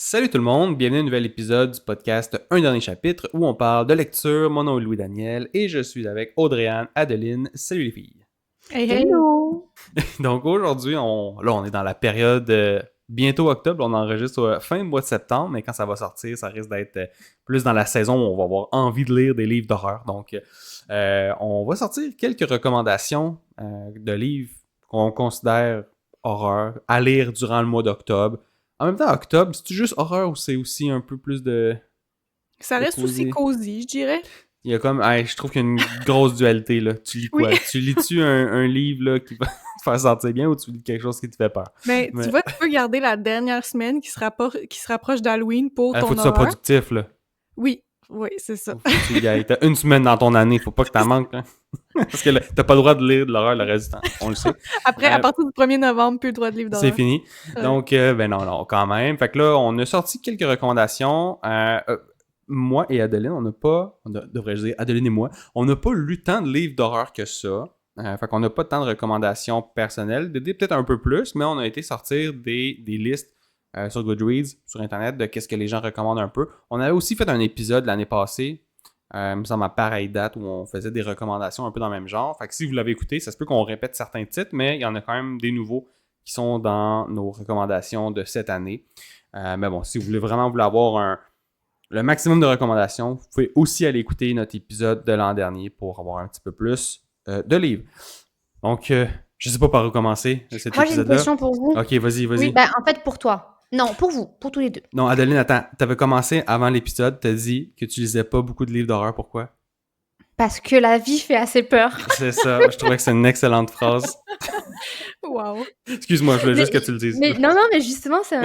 Salut tout le monde, bienvenue à un nouvel épisode du podcast Un dernier chapitre où on parle de lecture. Mon nom est Louis-Daniel et je suis avec Audrey-Anne, Adeline. Salut les filles. Hey, hey! Hello! Donc aujourd'hui, on est dans la période bientôt octobre, on enregistre fin mois de septembre, mais quand ça va sortir, ça risque d'être plus dans la saison où on va avoir envie de lire des livres d'horreur. Donc on va sortir quelques recommandations de livres qu'on considère horreur à lire durant le mois d'octobre. En même temps, octobre, c'est-tu juste horreur ou c'est aussi un peu plus de Ça reste aussi cosy, je dirais. Il y a comme, je trouve qu'il y a une grosse dualité, là. Tu lis quoi? Oui. Tu lis-tu un livre, là, qui va te faire sentir bien ou tu lis quelque chose qui te fait peur? Mais tu vois, tu peux garder la dernière semaine qui se rapproche d'Halloween pour ton Faut que tu sois horreur. productif, là. Oui, c'est ça. Faut que tu y ailles. T'as une semaine dans ton année, faut pas que t'en manques, hein. Parce que là, t'as pas le droit de lire de l'horreur le reste du temps, on le sait. Après, à partir du 1er novembre, plus le droit de livre d'horreur. C'est fini. Donc, non, quand même. Fait que là, on a sorti quelques recommandations. Moi et Adeline, devrais-je dire, Adeline et moi, on n'a pas lu tant de livres d'horreur que ça. Fait qu'on n'a pas tant de recommandations personnelles. Dédé peut-être un peu plus, mais on a été sortir des listes sur Goodreads, sur Internet, de qu'est-ce que les gens recommandent un peu. On avait aussi fait un épisode l'année passée, il me semble à pareille date, où on faisait des recommandations un peu dans le même genre. Fait que si vous l'avez écouté, ça se peut qu'on répète certains titres, mais il y en a quand même des nouveaux qui sont dans nos recommandations de cette année. Mais bon, si vous voulez vraiment avoir le maximum de recommandations, vous pouvez aussi aller écouter notre épisode de l'an dernier pour avoir un petit peu plus de livres. Donc, je sais pas par où commencer cet épisode-là. Moi, j'ai une question pour vous. Ok, vas-y. Oui, en fait, pour toi. Non, pour vous, pour tous les deux. Non, Adeline, attends. T'avais commencé avant l'épisode, t'as dit que tu lisais pas beaucoup de livres d'horreur. Pourquoi? Parce que la vie fait assez peur. C'est ça. Je trouvais que c'est une excellente phrase. Wow! Excuse-moi, je voulais juste que tu le dises. Non, mais justement, c'est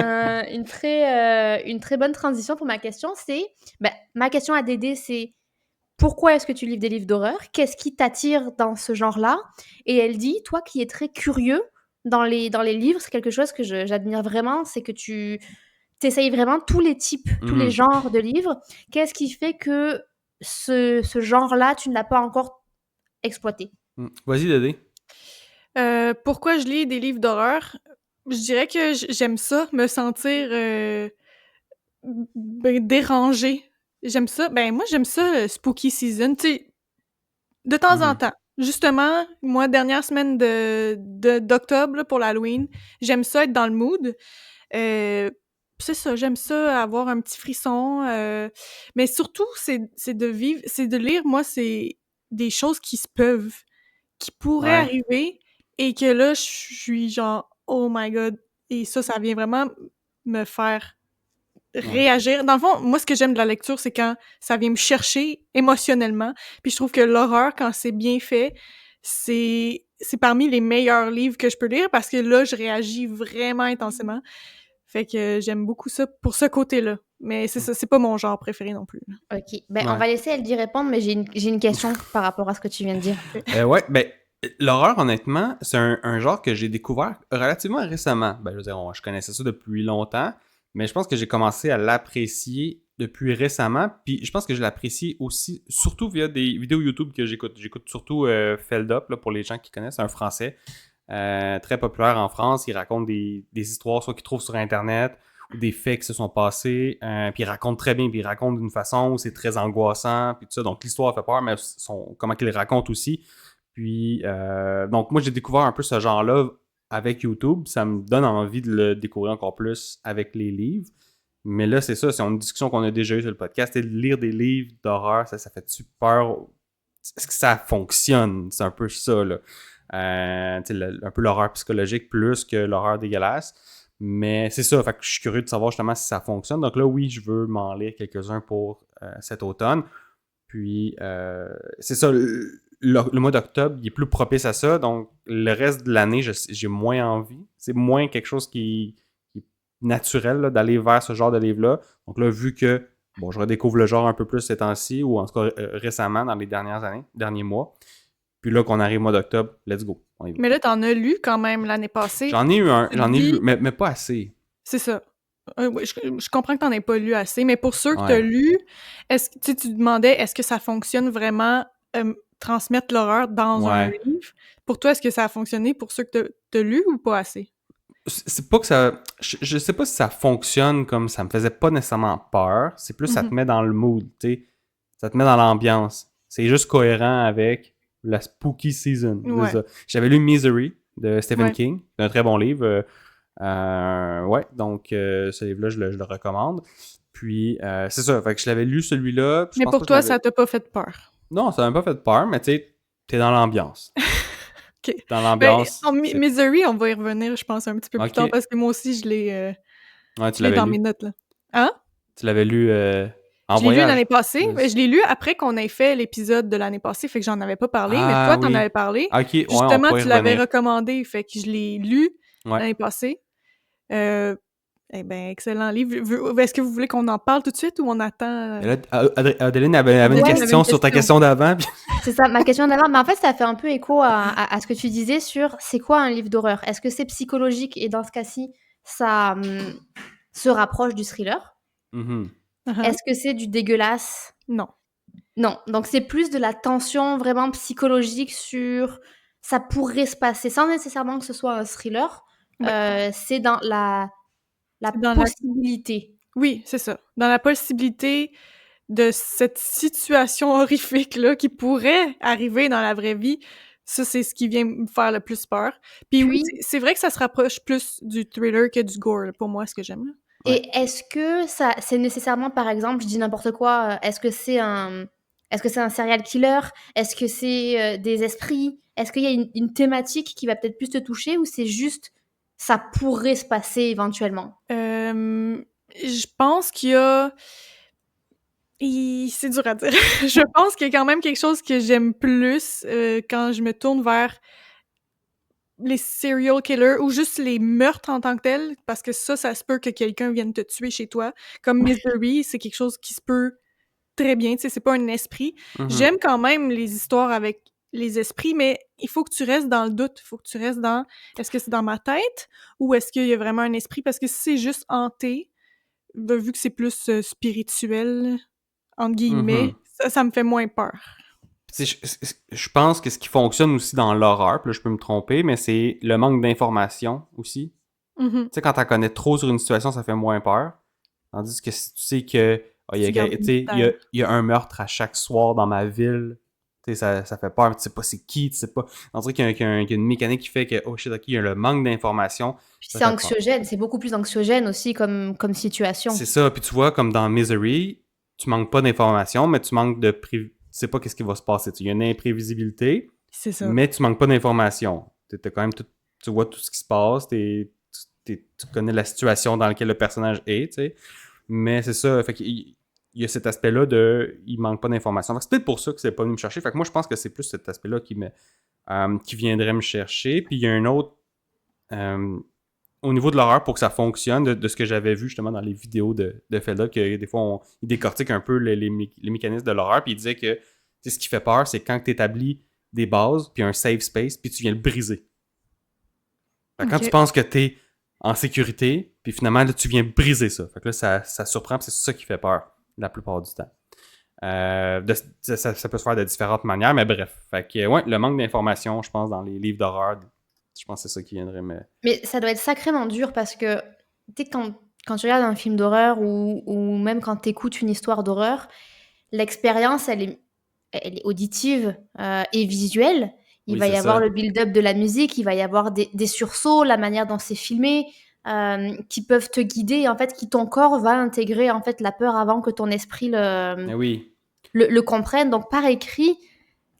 une très bonne transition pour ma question. Ma question à Dédé, c'est pourquoi est-ce que tu lis des livres d'horreur? Qu'est-ce qui t'attire dans ce genre-là? Et elle dit, toi qui es très curieux dans les livres, c'est quelque chose que j'admire vraiment, c'est que tu essayes vraiment tous les types, tous les genres de livres. Qu'est-ce qui fait que ce genre-là, tu ne l'as pas encore exploité? Vas-y, Dédé. Pourquoi je lis des livres d'horreur? Je dirais que j'aime ça, me sentir dérangée. J'aime ça. Moi, j'aime ça, spooky season. Tu sais, de temps en temps. Justement, moi, dernière semaine d'octobre là, pour l'Halloween, j'aime ça être dans le mood. C'est ça, j'aime ça, avoir un petit frisson. Mais surtout, c'est de lire, moi, c'est des choses qui se peuvent, qui pourraient arriver, et que là, je suis genre, oh my god. Et ça vient vraiment me faire réagir. Dans le fond, moi, ce que j'aime de la lecture, c'est quand ça vient me chercher émotionnellement. Puis je trouve que l'horreur, quand c'est bien fait, c'est parmi les meilleurs livres que je peux lire parce que là, je réagis vraiment intensément. Fait que j'aime beaucoup ça pour ce côté-là. Mais c'est ça, c'est pas mon genre préféré non plus. Ok, on va laisser elle d'y répondre, mais j'ai une question par rapport à ce que tu viens de dire. L'horreur, honnêtement, c'est un genre que j'ai découvert relativement récemment. Je veux dire, je connaissais ça depuis longtemps, mais je pense que j'ai commencé à l'apprécier depuis récemment. Puis je pense que je l'apprécie aussi, surtout via des vidéos YouTube que j'écoute. J'écoute surtout Feld Up, là, pour les gens qui connaissent, un Français très populaire en France. Il raconte des histoires, soit qu'il trouve sur Internet, ou des faits qui se sont passés. Puis il raconte très bien, puis il raconte d'une façon où c'est très angoissant, puis tout ça. Donc l'histoire fait peur, mais comment qu'il raconte aussi. Puis, donc moi, j'ai découvert un peu ce genre-là avec YouTube. Ça me donne envie de le découvrir encore plus avec les livres. Mais là, c'est ça, c'est une discussion qu'on a déjà eue sur le podcast. Et de lire des livres d'horreur, ça fait-tu peur? Est-ce que ça fonctionne? C'est un peu ça, là. Un peu l'horreur psychologique plus que l'horreur dégueulasse. Mais c'est ça, fait que je suis curieux de savoir justement si ça fonctionne. Donc là, oui, je veux m'en lire quelques-uns pour cet automne. Puis, c'est ça, le mois d'octobre, il est plus propice à ça. Donc, le reste de l'année, j'ai moins envie. C'est moins quelque chose qui est naturel là, d'aller vers ce genre de livre-là. Donc là, vu que, je redécouvre le genre un peu plus ces temps-ci, ou en tout cas récemment, dans les derniers mois. Puis là, qu'on arrive au mois d'octobre, let's go. Mais là, t'en as lu quand même l'année passée. J'en ai lu, mais pas assez. C'est ça. Oui, je comprends que t'en aies pas lu assez, mais pour ceux que t'as lu, est-ce que tu demandais est-ce que ça fonctionne vraiment transmettre l'horreur dans un livre? Pour toi, est-ce que ça a fonctionné pour ceux que t'as lu ou pas assez? c'est pas que ça... Je sais pas si ça fonctionne comme ça me faisait pas nécessairement peur. C'est plus ça te met dans le mood, tu sais. Ça te met dans l'ambiance. C'est juste cohérent avec la spooky season. C'est Ouais. ça. J'avais lu Misery de Stephen Ouais. King. C'est un très bon livre. Ouais, donc ce livre-là, je le recommande. Puis, c'est ça. Fait que je l'avais lu celui-là. Puis je Mais pense pour pas que toi, je l'avais- ça t'a pas fait peur. Non, ça m'a pas fait peur, mais tu sais, t'es dans l'ambiance. OK. Dans Ben, l'ambiance. en c'est- Misery, on va y revenir, je pense, un petit peu plus Ok. tard, parce que moi aussi, je l'ai Ouais, tu je l'ai l'avais dans lu. mes notes, là. Hein? Tu l'avais lu en Je l'ai lu l'année voyage. passée. Je l'ai lu après qu'on ait fait l'épisode de l'année passée, fait que j'en avais pas parlé, mais Ah toi, t'en oui. avais parlé. Ok, ouais, on Justement, pourrait y tu l'avais revenir. recommandé, fait que je l'ai lu Ouais. l'année passée. Eh ben, excellent livre. Est-ce que vous voulez qu'on en parle tout de suite ou on attend? Mais là, Adeline avait une Adeline avait question une sur ta question. question d'avant. Puis... C'est ça, ma question d'avant. Mais en fait, ça fait un peu écho à ce que tu disais sur c'est quoi un livre d'horreur? Est-ce que c'est psychologique? Et dans ce cas-ci, ça se rapproche du thriller. Mhm. Uh-huh. Est-ce que c'est du dégueulasse? Non. Non. Donc, c'est plus de la tension vraiment psychologique sur ça pourrait se passer, sans nécessairement que ce soit un thriller. Ouais. C'est dans la C'est dans la- possibilité. Oui, c'est ça. Dans la possibilité de cette situation horrifique-là qui pourrait arriver dans la vraie vie, ça, c'est ce qui vient me faire le plus peur. Puis oui, Puis- c'est vrai que ça se rapproche plus du thriller que du gore, là, pour moi, ce que j'aime. Là. Et est-ce que ça, c'est nécessairement, par exemple, je dis n'importe quoi, est-ce que c'est un serial killer? Est-ce que c'est des esprits? Est-ce qu'il y a une thématique qui va peut-être plus te toucher ou c'est juste ça pourrait se passer éventuellement? Je pense qu'il y a... C'est dur à dire. Je pense qu'il y a quand même quelque chose que j'aime plus quand je me tourne vers les serial killers ou juste les meurtres en tant que tels, parce que ça se peut que quelqu'un vienne te tuer chez toi. Comme Misery, c'est quelque chose qui se peut très bien, tu sais, c'est pas un esprit. Mhm. J'aime quand même les histoires avec les esprits, mais il faut que tu restes dans le doute. Il faut que tu restes dans est-ce que c'est dans ma tête ou est-ce qu'il y a vraiment un esprit? Parce que si c'est juste hanté, vu que c'est plus spirituel, entre guillemets, ça me fait moins peur. Tu sais, je pense que ce qui fonctionne aussi dans l'horreur, puis là je peux me tromper, mais c'est le manque d'information aussi. Mhm. Tu sais, quand t'en connais trop sur une situation, ça fait moins peur. Tandis que si tu sais que il gardes y a un meurtre à chaque soir dans ma ville, tu sais, ça fait peur, mais tu sais pas c'est qui, tu sais pas. On dirait qu'il y a une mécanique qui fait que, oh shit, ok, il y a le manque d'information. Puis Ça c'est fait peur. anxiogène, c'est beaucoup plus anxiogène aussi comme situation. C'est ça, puis tu vois, comme dans Misery, tu manques pas d'informations, mais tu manques de... Tu sais pas qu'est-ce qui va se passer. Il y a une imprévisibilité, C'est ça. mais tu manques pas d'informations. T'as quand même tout... Tu vois tout ce qui se passe, tu connais la situation dans laquelle le personnage est, tu sais. Mais c'est ça, fait qu'il y a cet aspect-là de... Il manque pas d'informations. C'est peut-être pour ça que c'est pas venu me chercher. Fait que moi, je pense que c'est plus cet aspect-là qui viendrait me chercher. Puis il y a un autre... au niveau de l'horreur, pour que ça fonctionne, de ce que j'avais vu justement dans les vidéos de Felda, que des fois, il décortique un peu les mécanismes de l'horreur, puis il disait que ce qui fait peur, c'est quand tu établis des bases, puis un safe space, puis tu viens le briser. Fait que quand tu penses que tu es en sécurité, puis finalement, là, tu viens briser ça. Fait que là, ça surprend, puis c'est ça qui fait peur, la plupart du temps. Ça peut se faire de différentes manières, mais bref. Fait que, ouais, le manque d'informations, je pense, dans les livres d'horreur, je pense que c'est ça qui viendrait me... Mais ça doit être sacrément dur parce que tu sais, quand tu regardes un film d'horreur ou même quand tu écoutes une histoire d'horreur, l'expérience, elle est auditive et visuelle. Il va y avoir le build-up de la musique, il va y avoir des sursauts, la manière dont c'est filmé, qui peuvent te guider, en fait, qui ton corps va intégrer en fait la peur avant que ton esprit le comprenne. Donc par écrit,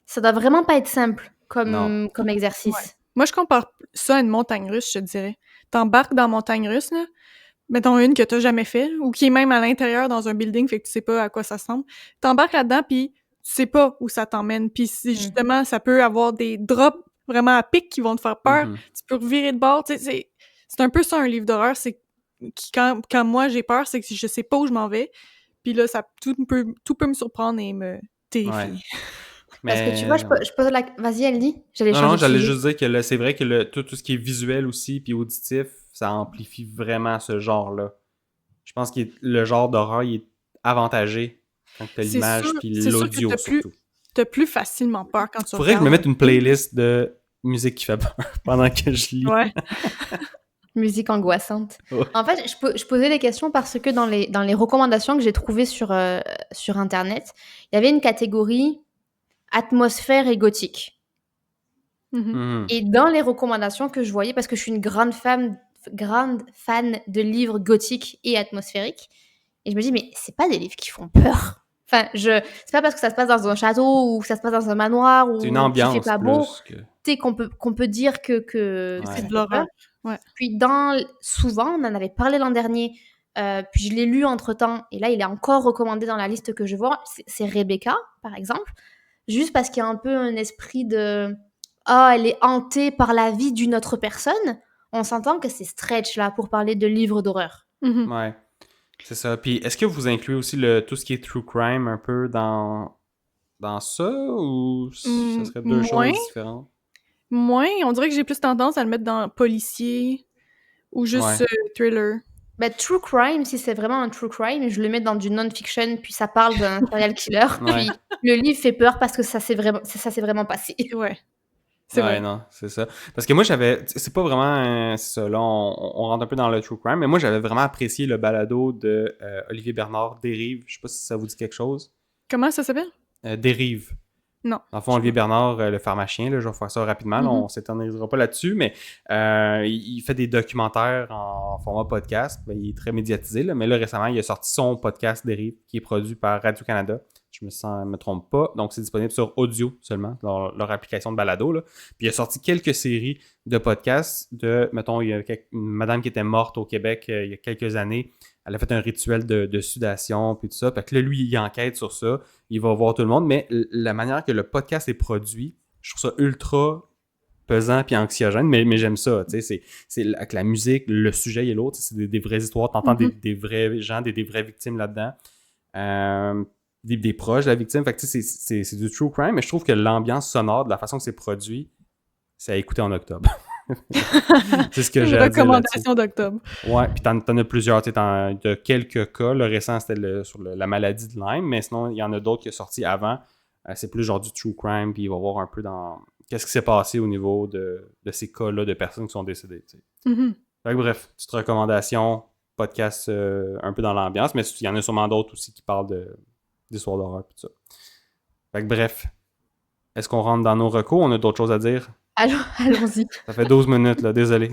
ça doit vraiment pas être simple comme exercice. Ouais. Moi, je compare ça à une montagne russe, je te dirais. T'embarques dans la montagne russe, là, mettons une que t'as jamais fait, ou qui est même à l'intérieur dans un building, fait que tu sais pas à quoi ça ressemble. T'embarques là-dedans, puis tu sais pas où ça t'emmène. Puis justement, ça peut avoir des drops vraiment à pic qui vont te faire peur. Tu peux revirer de bord. Tu sais, c'est un peu ça, un livre d'horreur. C'est quand moi, j'ai peur, c'est que je sais pas où je m'en vais. Puis là, tout peut me surprendre et me terrifier. Ouais. Parce que tu vois, je pose la... Vas-y, elle dit. J'allais juste dire que c'est vrai que tout ce qui est visuel aussi puis auditif, ça amplifie vraiment ce genre-là. Je pense que le genre d'horreur, il est avantagé quand t'as l'image puis l'audio surtout. T'as plus facilement peur quand tu Faudrait que je me mette une playlist de musique qui fait peur pendant que je lis. Ouais. Musique angoissante. Oh. En fait, je posais les questions parce que dans les recommandations que j'ai trouvées sur Internet, il y avait une catégorie atmosphère et gothique. Mhm. Et dans les recommandations que je voyais, parce que je suis une grande fan de livres gothiques et atmosphériques, et je me dis, mais c'est pas des livres qui font peur. Enfin, c'est pas parce que ça se passe dans un château ou que ça se passe dans un manoir C'est une ou qu'il fait ambiance pas beau, plus que... tu sais, qu'on peut dire que C'est ça Ouais. de fait l'horreur. peur. Ouais. Puis souvent, on en avait parlé l'an dernier, puis je l'ai lu entre-temps, et là, il est encore recommandé dans la liste que je vois, c'est Rebecca, par exemple, juste parce qu'il y a un peu un esprit de « Ah, elle est hantée par la vie d'une autre personne », on s'entend que c'est stretch, là, pour parler de livres d'horreur. Mhm. Ouais, c'est ça. Puis est-ce que vous incluez aussi tout ce qui est true crime un peu dans ça, ou ça serait deux Moins. choses différentes? On dirait que j'ai plus tendance à le mettre dans policier ou juste Ouais. thriller. Ben, true crime, si c'est vraiment un true crime, je le mets dans du non-fiction, puis ça parle d'un serial killer, Ouais. puis le livre fait peur parce que ça s'est vraiment passé. Ouais. C'est Ouais, vrai. non, c'est ça. Parce que moi, c'est pas vraiment c'est ça. Là, on rentre un peu dans le true crime, mais moi, j'avais vraiment apprécié le balado de Olivier Bernard, Dérive. Je sais pas si ça vous dit quelque chose. Comment ça s'appelle? Dérive. Non. Dans le fond, Olivier Bernard, le pharmacien, là, je vais faire ça rapidement, là, Mhm. on s'éternisera pas là-dessus, mais il fait des documentaires en format podcast. Ben, il est très médiatisé, là, mais là, récemment, il a sorti son podcast Dérive, qui est produit par Radio-Canada. Je me trompe pas. Donc, c'est disponible sur audio seulement, dans leur application de balado, là. Puis, il a sorti quelques séries de podcasts mettons, il y a une madame qui était morte au Québec il y a quelques années. Elle a fait un rituel de sudation, puis tout ça. Fait que là, lui, il enquête sur ça. Il va voir tout le monde. Mais la manière que le podcast est produit, je trouve ça ultra pesant puis anxiogène, mais j'aime ça. C'est avec la musique, le sujet et l'autre. C'est des vraies histoires. T'entends des vrais gens, des vraies victimes là-dedans. Des proches de la victime. Fait que c'est du true crime, mais je trouve que l'ambiance sonore, de la façon que c'est produit, c'est à écouter en octobre. C'est ce que j'ai Une à dire là-dessus. recommandation d'octobre. Ouais, puis t'en as plusieurs. Il y a quelques cas. Le récent, c'était sur la maladie de Lyme, mais sinon, il y en a d'autres qui sont sortis avant. C'est plus genre du true crime, puis il va voir un peu dans qu'est-ce qui s'est passé au niveau de ces cas-là de personnes qui sont décédées. Mhm. Fait que bref, petite recommandation, podcast un peu dans l'ambiance, mais il y en a sûrement d'autres aussi qui parlent d'histoires d'horreur, puis tout ça. Fait que bref, est-ce qu'on rentre dans nos recos? On a d'autres choses à dire? Allons-y. Ça fait 12 minutes, là, désolé.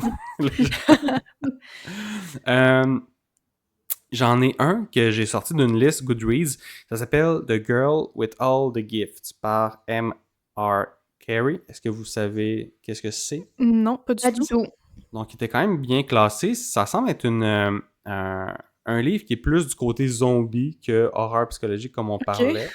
J'en ai un que j'ai sorti d'une liste Goodreads. Ça s'appelle The Girl with All the Gifts par M.R. Carey. Est-ce que vous savez qu'est-ce que c'est? Non, pas Pas du du tout. tout. Donc, il était quand même bien classé. Ça semble être un livre qui est plus du côté zombie que horreur psychologique, comme on parlait.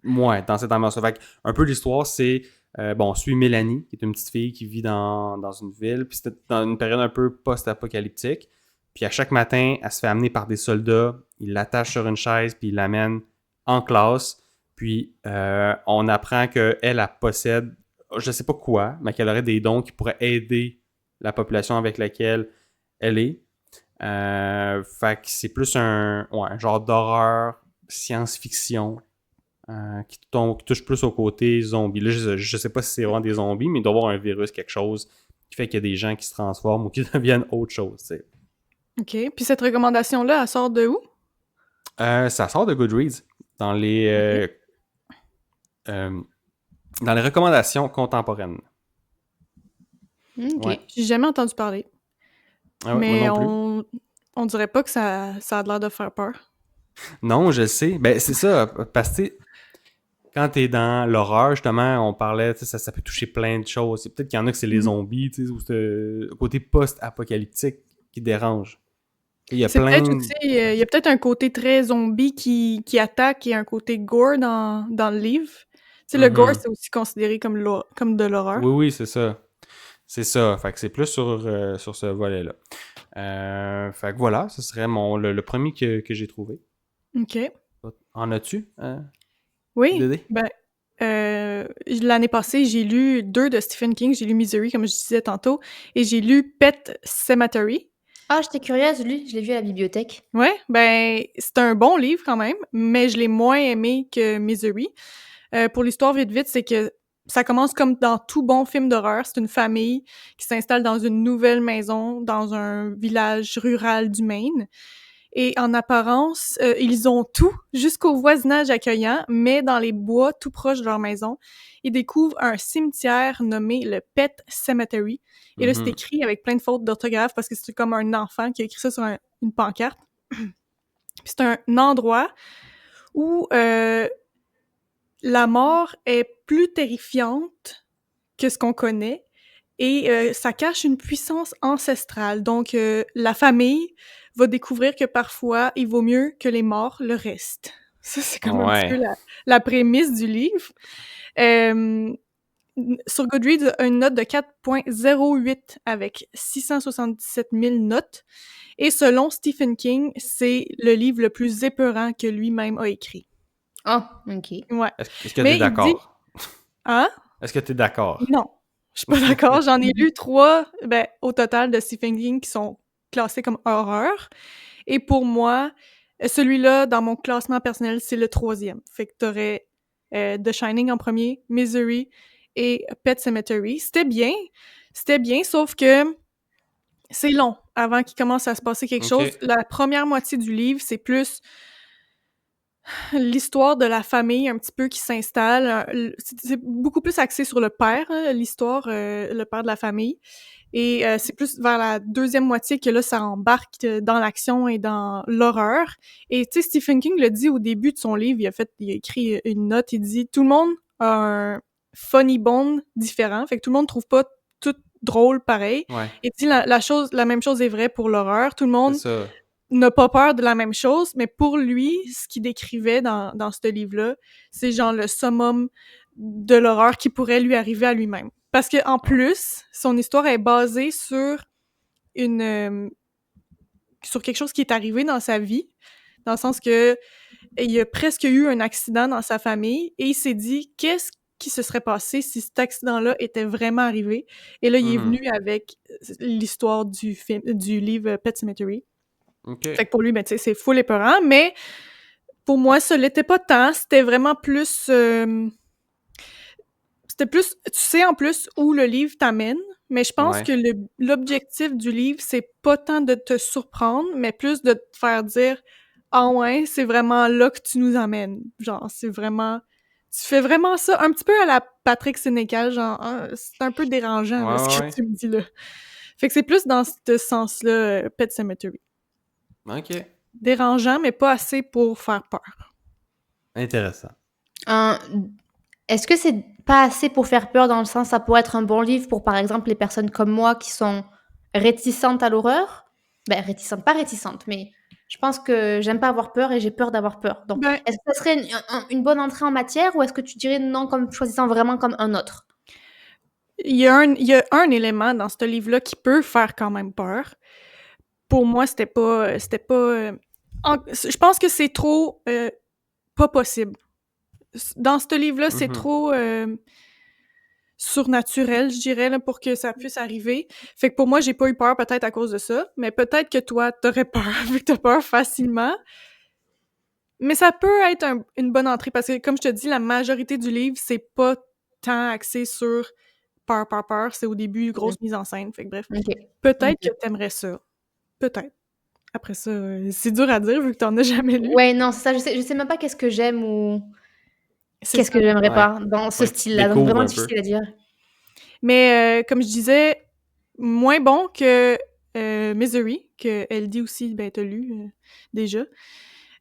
Ouais, dans cette ambiance. Fait un peu l'histoire, c'est... on suit Mélanie, qui est une petite fille qui vit dans une ville. Puis c'était dans une période un peu post-apocalyptique. Puis à chaque matin, elle se fait amener par des soldats. Ils l'attachent sur une chaise, puis ils l'amènent en classe. Puis on apprend qu'elle possède, je sais pas quoi, mais qu'elle aurait des dons qui pourraient aider la population avec laquelle elle est. Fait que c'est plus un genre d'horreur, science-fiction, qui touche plus au côté zombie. Là, je sais pas si c'est vraiment des zombies, mais il doit y avoir un virus, quelque chose, qui fait qu'il y a des gens qui se transforment ou qui deviennent autre chose, tu sais. OK. Puis cette recommandation-là, elle sort de où? Ça sort de Goodreads dans les recommandations contemporaines. OK. Ouais. J'ai jamais entendu parler. Ah ouais, Mais moi non plus. on dirait pas que ça a l'air de faire peur. Non, je le sais. Ben, c'est ça, parce que quand t'es dans l'horreur, justement, on parlait, ça peut toucher plein de choses. Peut-être qu'il y en a que c'est les zombies, ou c'est le côté post-apocalyptique qui dérange. Il y a C'est plein peut-être aussi, il y a peut-être un côté très zombie qui attaque et un côté gore dans le livre. Tu sais, le gore, c'est aussi considéré comme de l'horreur. Oui, c'est ça. C'est ça. Fait que c'est plus sur ce volet-là. Fait que voilà, ce serait le premier que j'ai trouvé. OK. En as-tu? Oui. Dédé? L'année passée, j'ai lu 2 de Stephen King. J'ai lu Misery, comme je disais tantôt, et j'ai lu Pet Sematary. Ah, j'étais curieuse, lui. Je l'ai vu à la bibliothèque. Ouais, c'est un bon livre quand même, mais je l'ai moins aimé que Misery. Pour l'histoire vite, c'est que ça commence comme dans tout bon film d'horreur. C'est une famille qui s'installe dans une nouvelle maison dans un village rural du Maine. Et en apparence, ils ont tout jusqu'au voisinage accueillant, mais dans les bois tout proche de leur maison, ils découvrent un cimetière nommé le Pet Cemetery. Et là, c'est écrit avec plein de fautes d'orthographe parce que c'est comme un enfant qui a écrit ça sur une pancarte. Puis c'est un endroit où la mort est plus terrifiante que ce qu'on connaît et ça cache une puissance ancestrale. Donc, la famille va découvrir que parfois, il vaut mieux que les morts le restent. Ça, c'est comme un petit peu la prémisse du livre. Sur Goodreads, une note de 4.08 avec 677 000 notes. Et selon Stephen King, c'est le livre le plus épeurant que lui-même a écrit. Ah, ok. Ouais. Est-ce que t'es d'accord? Hein? Est-ce que t'es d'accord? Non, je suis pas d'accord. J'en ai lu 3, au total, de Stephen King qui sont classés comme horreur. Et pour moi, celui-là, dans mon classement personnel, c'est le 3e. Fait que t'aurais The Shining en premier, Misery et Pet Sematary. C'était bien, sauf que c'est long avant qu'il commence à se passer quelque chose. La première moitié du livre, c'est plus l'histoire de la famille un petit peu qui s'installe. C'est beaucoup plus axé sur le père, l'histoire, le père de la famille. Et c'est plus vers la deuxième moitié que là, ça embarque dans l'action et dans l'horreur. Et tu sais, Stephen King le dit au début de son livre, il a écrit une note, il dit « Tout le monde a un funny bone différent, fait que tout le monde trouve pas tout drôle pareil. Ouais. » Et tu sais, la même chose est vraie pour l'horreur. Tout le monde n'a pas peur de la même chose, mais pour lui, ce qu'il décrivait dans ce livre-là, c'est genre le summum de l'horreur qui pourrait lui arriver à lui-même. Parce que en plus, son histoire est basée sur sur quelque chose qui est arrivé dans sa vie, dans le sens que il a presque eu un accident dans sa famille et il s'est dit qu'est-ce qui se serait passé si cet accident-là était vraiment arrivé. Et là, il est venu avec l'histoire du livre Pet Sematary. Fait que pour lui, ben, tu sais, c'est full épeurant, mais pour moi, ça l'était pas tant. C'était vraiment plus... C'était plus... Tu sais en plus où le livre t'amène, mais je pense que l'objectif du livre, c'est pas tant de te surprendre, mais plus de te faire dire « Ah ouais, c'est vraiment là que tu nous amènes. » Genre, c'est vraiment... Tu fais vraiment ça un petit peu à la Patrick Sénécal, genre, c'est un peu dérangeant, là, ce que tu me dis là. Fait que c'est plus dans ce sens-là, Pet Sematary. OK. Dérangeant, mais pas assez pour faire peur. Intéressant. Est-ce que c'est pas assez pour faire peur dans le sens ça pourrait être un bon livre pour, par exemple, les personnes comme moi qui sont réticentes à l'horreur? Ben, pas réticentes, mais je pense que j'aime pas avoir peur et j'ai peur d'avoir peur. Donc, est-ce que ça serait une bonne entrée en matière ou est-ce que tu dirais non, comme choisissant vraiment comme un autre? Il y a un élément dans ce livre-là qui peut faire quand même peur. Pour moi, c'était pas je pense que c'est trop pas possible. Dans ce livre-là, c'est trop surnaturel, je dirais, là, pour que ça puisse arriver. Fait que pour moi, j'ai pas eu peur peut-être à cause de ça, mais peut-être que toi, t'aurais peur, vu que t'as peur facilement. Mais ça peut être une bonne entrée, parce que comme je te dis, la majorité du livre, c'est pas tant axé sur peur. C'est au début, grosse mise en scène. Fait que bref, peut-être que t'aimerais ça. Peut-être. Après ça, c'est dur à dire vu que t'en as jamais lu. Ouais, non, c'est ça. Je sais même pas qu'est-ce que j'aime ou qu'est-ce que j'aimerais pas dans ce style-là. Donc, vraiment difficile à dire. Mais comme je disais, moins bon que Misery, que elle dit aussi, ben t'as lu déjà.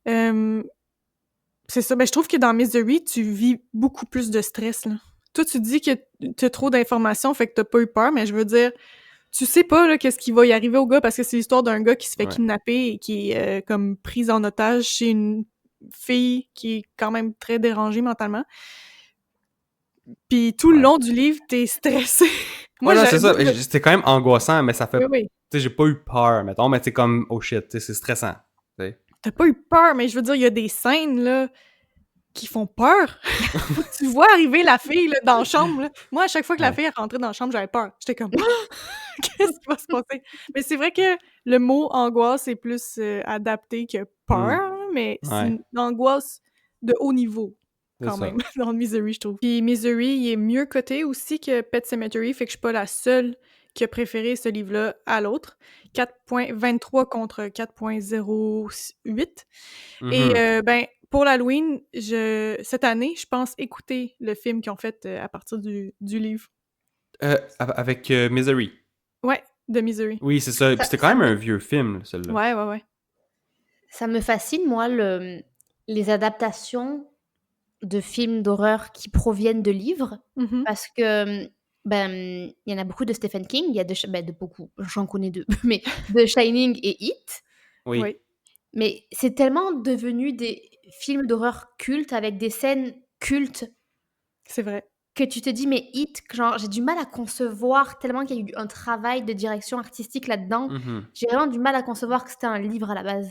C'est ça. Ben, je trouve que dans Misery, tu vis beaucoup plus de stress, là. Toi, tu dis que t'as trop d'informations, fait que t'as pas eu peur, mais je veux dire, tu sais pas, là, qu'est-ce qui va y arriver au gars, parce que c'est l'histoire d'un gars qui se fait kidnapper et qui est comme prise en otage chez une fille qui est quand même très dérangée mentalement. Puis tout le long du livre, t'es stressé. Moi, c'est ça. C'était quand même angoissant, mais ça fait... Tu sais, j'ai pas eu peur, mettons, mais c'est comme, oh shit, tu sais, c'est stressant. T'sais. T'as pas eu peur, mais je veux dire, il y a des scènes, là, qui font peur. Tu vois arriver la fille, là, dans la chambre, là. Moi, à chaque fois que la fille est rentrée dans la chambre, j'avais peur. J'étais comme, qu'est-ce qui va se passer? Mais c'est vrai que le mot angoisse est plus adapté que peur, mais c'est une angoisse de haut niveau. C'est quand ça. même, dans Misery, je trouve. Puis Misery, il est mieux coté aussi que Pet Sematary, fait que je suis pas la seule qui a préféré ce livre-là à l'autre. 4.23 contre 4.08. Et Mhm. ben, pour l'Halloween, cette année, je pense écouter le film qu'ils ont fait à partir du livre. Avec Misery. Ouais, de Misery. Oui, c'est ça. Puis Ça, c'était quand ça même un me, vieux film, celui-là. Ouais, ouais, ouais. ça me fascine, moi, les adaptations de films d'horreur qui proviennent de livres, Mhm. parce que ben il y en a beaucoup de Stephen King, il y a de beaucoup, j'en connais deux, mais de Shining et It, Oui. Oui, mais c'est tellement devenu des films d'horreur cultes avec des scènes cultes c'est vrai. que tu te dis mais It, genre j'ai du mal à concevoir tellement qu'il y a eu un travail de direction artistique là-dedans. Mhm. J'ai vraiment du mal à concevoir que c'était un livre à la base.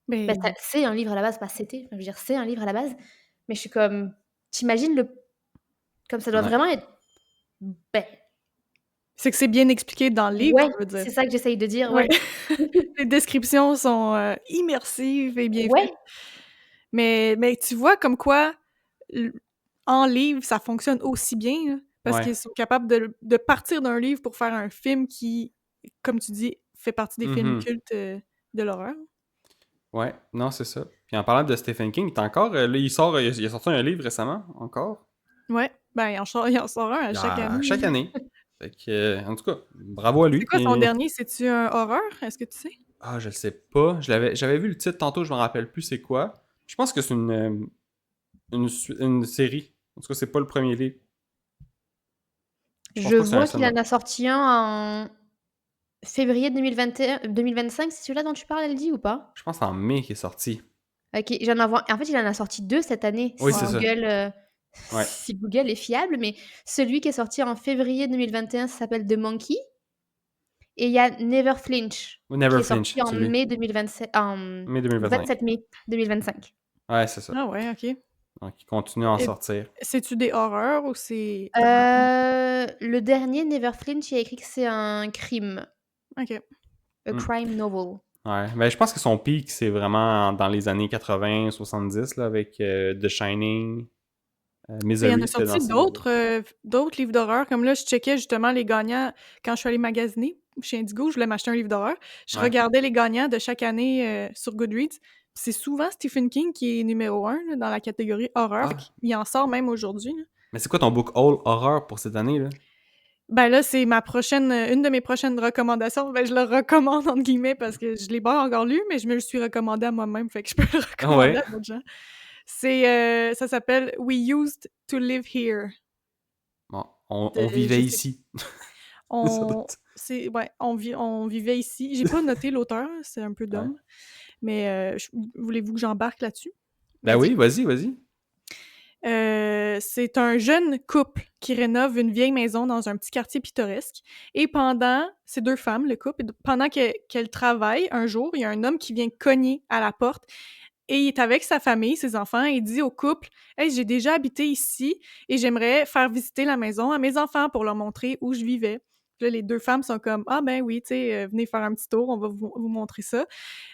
Ben, Ben, c'est un livre à la base, pas c'était, enfin, je veux dire c'est un livre à la base, mais je suis comme t'imagines le comme ça doit Ouais. vraiment être ben, c'est que c'est bien expliqué dans le livre, ouais, je veux dire. c'est ça que j'essaye de dire, Ouais. ouais. Les descriptions sont immersives et bien faites. Ouais, Mais tu vois comme quoi, l- en livre, ça fonctionne aussi bien, là, parce Ouais. qu'ils sont capables de partir d'un livre pour faire un film qui, comme tu dis, fait partie des films Mhm. cultes de l'horreur. Ouais. Non, c'est ça. Puis en parlant de Stephen King, t'as encore. Là, il a sorti un livre récemment, encore. Ouais, ben il en sort un à chaque À année. chaque Là. année. Fait que, en tout cas, bravo à C'est lui. quoi son dernier? C'est-tu un horreur? Est-ce que tu sais? Ah, je le sais pas. J'avais vu le titre tantôt, je me rappelle plus c'est quoi. Je pense que c'est une série. En tout cas, c'est pas le premier livre. Je pense je pas que c'est un vois qu'il seul. en a sorti un en février 2021-2025, c'est celui-là dont tu parles, elle dit ou pas? Je pense que c'est en mai qu'il est sorti. OK, en fait, il en a sorti 2 cette année, Oui, si c'est Wow. ça. Google, Ouais. si Google est fiable, mais celui qui est sorti en février 2021, ça s'appelle The Monkey et il y a Never Flinch Ou qui Never est Flinch, sorti en celui. mai 2027 en Mai 2025. 27 mai 2025. Ouais, c'est ça. Ah ouais, ok. Donc, il continue à en Et sortir. c'est-tu des horreurs ou c'est drame? Le dernier, Never Flinch, il a écrit que c'est un crime, Ok. a Hmm. crime novel. Ouais. Ben, je pense que son pic, c'est vraiment dans les années 80-70, là, avec The Shining. Mais il y en a Misery, c'était dans sorti ces deux-là. d'autres livres d'horreur. Comme là, je checkais justement les gagnants quand je suis allée magasiner chez Indigo. Je voulais m'acheter un livre d'horreur. Je Ouais. regardais les gagnants de chaque année sur Goodreads. C'est souvent Stephen King qui est numéro 1 dans la catégorie horreur. Fait Ah. qu'il en sort même aujourd'hui. Là. Mais c'est quoi ton book haul horreur pour cette année, là? Ben là, c'est une de mes prochaines recommandations. Ben, je le recommande entre guillemets parce que je l'ai pas encore lu, mais je me le suis recommandé à moi-même, fait que je peux le Ah recommander ouais. à d'autres gens. Ça s'appelle We Used to Live Here. Bon, De, on vivait je sais, ici. Ça doit on, être- ouais, on vivait ici. J'ai pas noté l'auteur, c'est un peu Ouais. dumb, mais voulez-vous que j'embarque là-dessus? Ben Vas-y. oui, vas-y, vas-y. C'est un jeune couple qui rénove une vieille maison dans un petit quartier pittoresque. Et c'est deux femmes, le couple, et pendant qu'elles travaillent, un jour, il y a un homme qui vient cogner à la porte et il est avec sa famille, ses enfants, et il dit au couple: Hey, j'ai déjà habité ici et j'aimerais faire visiter la maison à mes enfants pour leur montrer où je vivais. Puis là, les deux femmes sont comme: Ah, ben oui, tu sais, venez faire un petit tour, on va vous montrer ça.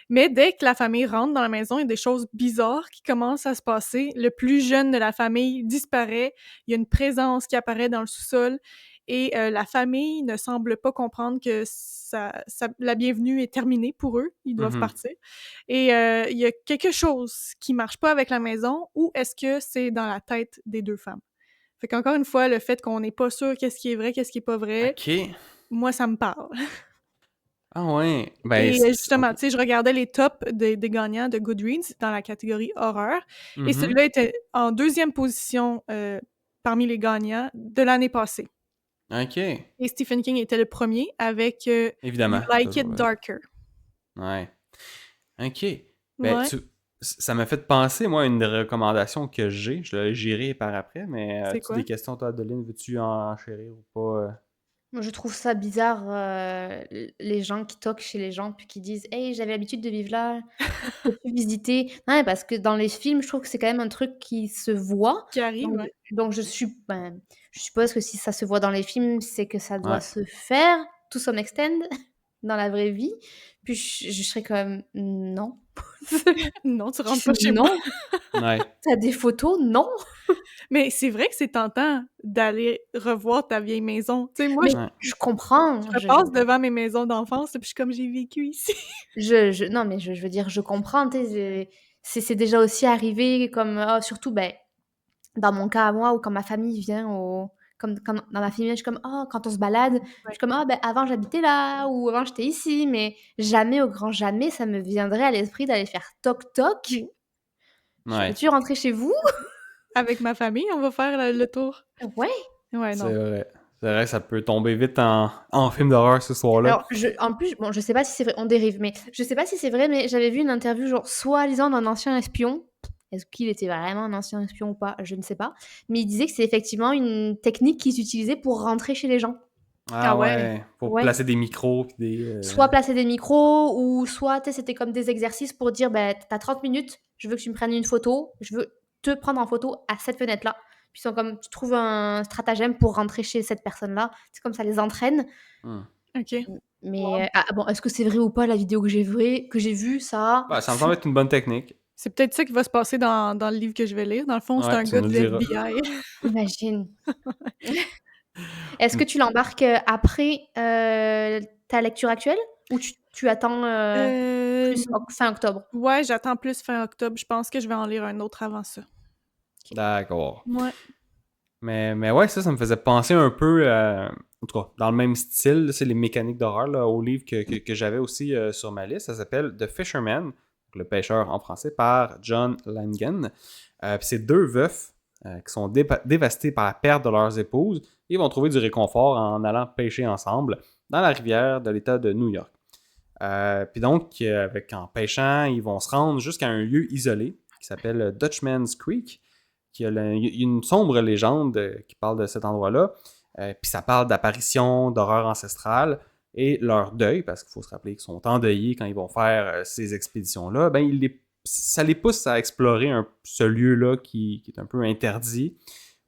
Mais dès que la famille rentre dans la maison, il y a des choses bizarres qui commencent à se passer. Le plus jeune de la famille disparaît. Il y a une présence qui apparaît dans le sous-sol. Et la famille ne semble pas comprendre que la bienvenue est terminée pour eux. Ils doivent Mhm. partir. Et il y a quelque chose qui marche pas avec la maison, ou est-ce que c'est dans la tête des deux femmes? Fait qu'encore une fois, le fait qu'on n'est pas sûr qu'est-ce qui est vrai, qu'est-ce qui est pas vrai, Ok. moi, ça me parle. Ah ouais. Ben, Et ok. justement, tu sais, je regardais les tops des gagnants de Goodreads dans la catégorie horreur, et Mhm. celui-là était en deuxième position parmi les gagnants de l'année passée. Ok. Et Stephen King était le premier avec You Évidemment. Like Toujours. It Darker. Ouais. Ok. Ben, Ouais, ça m'a fait penser, moi, à une recommandation que j'ai. J'irai par après, mais c'est as-tu des quoi? questions, toi, Adeline? Veux-tu en chérir ou pas? Moi, je trouve ça bizarre, les gens qui toquent chez les gens puis qui disent: «Hey, j'avais l'habitude de vivre là, peux-tu visiter?» Non, mais parce que dans les films, je trouve que c'est quand même un truc qui se voit, Qui arrive, donc ouais. je suppose que si ça se voit dans les films, c'est que ça doit Ouais. se faire to some extent dans la vraie vie. Puis je serais quand même: «Non». Non, tu rentres pas chez moi. «Non, Ouais. tu as des photos? Non». Mais c'est vrai que c'est tentant d'aller revoir ta vieille maison. Tu sais, moi, Mais je Ouais. je comprends. passe devant mes maisons d'enfance, puis je suis comme j'ai vécu ici. Non, mais je veux dire, je comprends. Tu sais, c'est déjà aussi arrivé comme surtout, ben, dans mon cas à moi, ou quand ma famille vient comme quand dans ma famille, je suis comme quand on se balade, je suis comme ben avant j'habitais là ou avant j'étais ici, mais jamais au grand jamais ça me viendrait à l'esprit d'aller faire toc toc. Oui. Je Ouais. peux-tu rentrer chez vous? Avec ma famille, on va faire le tour. Ouais. Ouais, C'est non. vrai. C'est vrai que ça peut tomber vite en film d'horreur ce soir-là. Alors, en plus, bon, je sais pas si c'est vrai, on dérive, mais je sais pas si c'est vrai, mais j'avais vu une interview, genre, soi-disant d'un ancien espion. Est-ce qu'il était vraiment un ancien espion ou pas? Je ne sais pas. Mais il disait que c'est effectivement une technique qu'ils utilisaient pour rentrer chez les gens. Ah ouais. Ouais. Pour Ouais. placer des micros pis des. Soit placer des micros, ou soit, tu sais, c'était comme des exercices pour dire, ben, t'as 30 minutes, je veux que tu me prennes une photo, je veux te prendre en photo à cette fenêtre-là. Puis ils sont comme, tu trouves un stratagème pour rentrer chez cette personne-là. C'est comme ça les entraîne. Hmm. OK. Mais bon, est-ce que c'est vrai ou pas la vidéo que j'ai vue, ça? Bah, ça me semble être une bonne technique. C'est peut-être ça qui va se passer dans le livre que je vais lire. Dans le fond, c'est Ouais, un tu gars nous de le diras. l'FBI. Imagine. Est-ce que tu l'embarques après ta lecture actuelle ou tu attends plus fin octobre? Ouais, j'attends plus fin octobre. Je pense que je vais en lire un autre avant ça. D'accord. Ouais. Mais ouais, ça me faisait penser un peu, en tout cas, dans le même style, là, c'est les mécaniques d'horreur, là, au livre que j'avais aussi sur ma liste. Ça s'appelle The Fisherman, donc le pêcheur en français, par John Langen. Puis c'est deux veufs qui sont dévastés par la perte de leurs épouses. Ils vont trouver du réconfort en allant pêcher ensemble dans la rivière de l'État de New York. Puis donc, en pêchant, ils vont se rendre jusqu'à un lieu isolé qui s'appelle Dutchman's Creek. Il y a une sombre légende qui parle de cet endroit-là. Puis ça parle d'apparitions, d'horreurs ancestrales et leur deuil, parce qu'il faut se rappeler qu'ils sont endeuillés quand ils vont faire ces expéditions-là. Ben, ça les pousse à explorer ce lieu-là qui est un peu interdit,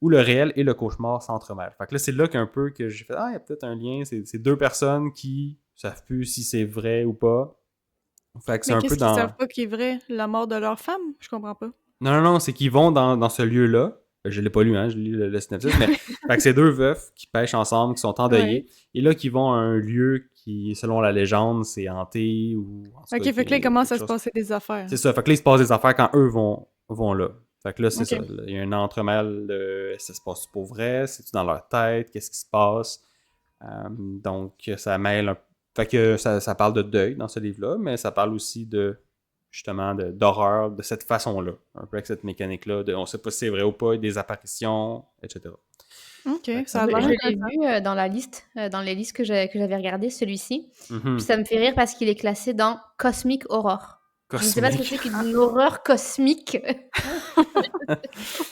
où le réel et le cauchemar s'entremêlent. Fait que là, c'est là qu'un peu que j'ai fait il y a peut-être un lien. C'est deux personnes qui savent plus si c'est vrai ou pas. Fait que c'est Mais un qu'est-ce peu qu'ils dans. savent pas qui est vrai? La mort de leur femme? Je comprends pas. Non, c'est qu'ils vont dans ce lieu-là. Je l'ai pas lu, hein, je lis le synopsis, mais fait que c'est deux veufs qui pêchent ensemble, qui sont endeuillés, et là qui vont à un lieu qui, selon la légende, c'est hanté ou en tout Ok, cas, fait que là, il commence à se chose. passer des affaires. C'est ça, fait que là, il se passe des affaires quand eux vont là. Fait que là, c'est Ok. ça. Il y a un entremêle de ça se passe pour vrai, c'est-tu dans leur tête, qu'est-ce qui se passe. Donc, ça mêle un. Fait que ça parle de deuil dans ce livre-là, mais ça parle aussi de justement d'horreur de cette façon-là. Un peu avec cette mécanique-là, on sait pas si c'est vrai ou pas, des apparitions, etc. Ok, Ouais, ça a Je l'air l'ai intéressant. vu dans la liste, dans les listes que j'avais regardées, celui-ci. Mhm. Puis ça me fait rire parce qu'il est classé dans Cosmic Horror. Je ne sais pas ce que c'est Cosmique. qu'une horreur cosmique.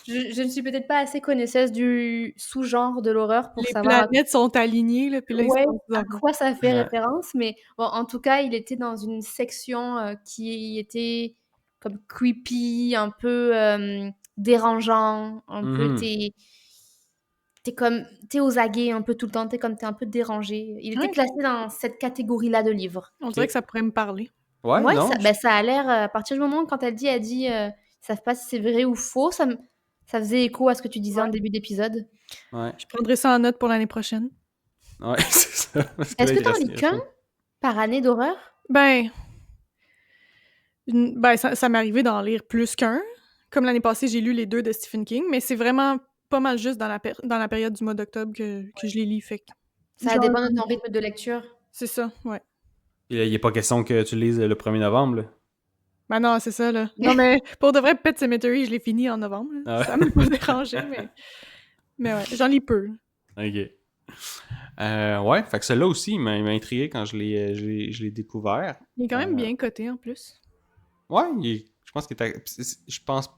Je ne suis peut-être pas assez connaisseuse du sous-genre de l'horreur pour Les savoir planètes sont alignées, là, puis là, il se ouais, passe des à affaires. quoi ça fait Ouais. référence. Mais bon, en tout cas, il était dans une section qui était comme creepy, un peu dérangeant, un peu Mhm. t'es aux aguets un peu tout le temps, t'es un peu dérangé. Il était Ouais, classé dans cette catégorie-là de livres. on dirait que ça pourrait me parler. Ouais, Ouais, non. ça a l'air, à partir du moment quand elle dit, ils savent pas si c'est vrai ou faux, ça faisait écho à ce que tu disais en début d'épisode. Ouais, Je prendrai ça en note pour l'année prochaine. ouais, c'est ça. Parce que Est-ce là, que il t'en reste, lis il reste qu'un par année d'horreur? Ben, ça m'est arrivé d'en lire plus qu'un. Comme l'année passée, j'ai lu les 2 de Stephen King, mais c'est vraiment pas mal juste dans la période du mois d'octobre que je les lis, fait que Ça dépend de ton rythme de lecture. c'est ça, ouais. Puis là, il n'est pas question que tu lises le 1er novembre. Là. Ben non, c'est ça, là. Non, mais pour de vrai, Pet Sematary, je l'ai fini en novembre, là. Ah ouais. Ça m'a pas dérangé, mais ouais, j'en lis peu. Ok. Ouais, fait que celui-là aussi, il m'a intrigué quand je l'ai découvert. Il est quand même bien coté, en plus. Ouais, je pense qu'il était. Je pense.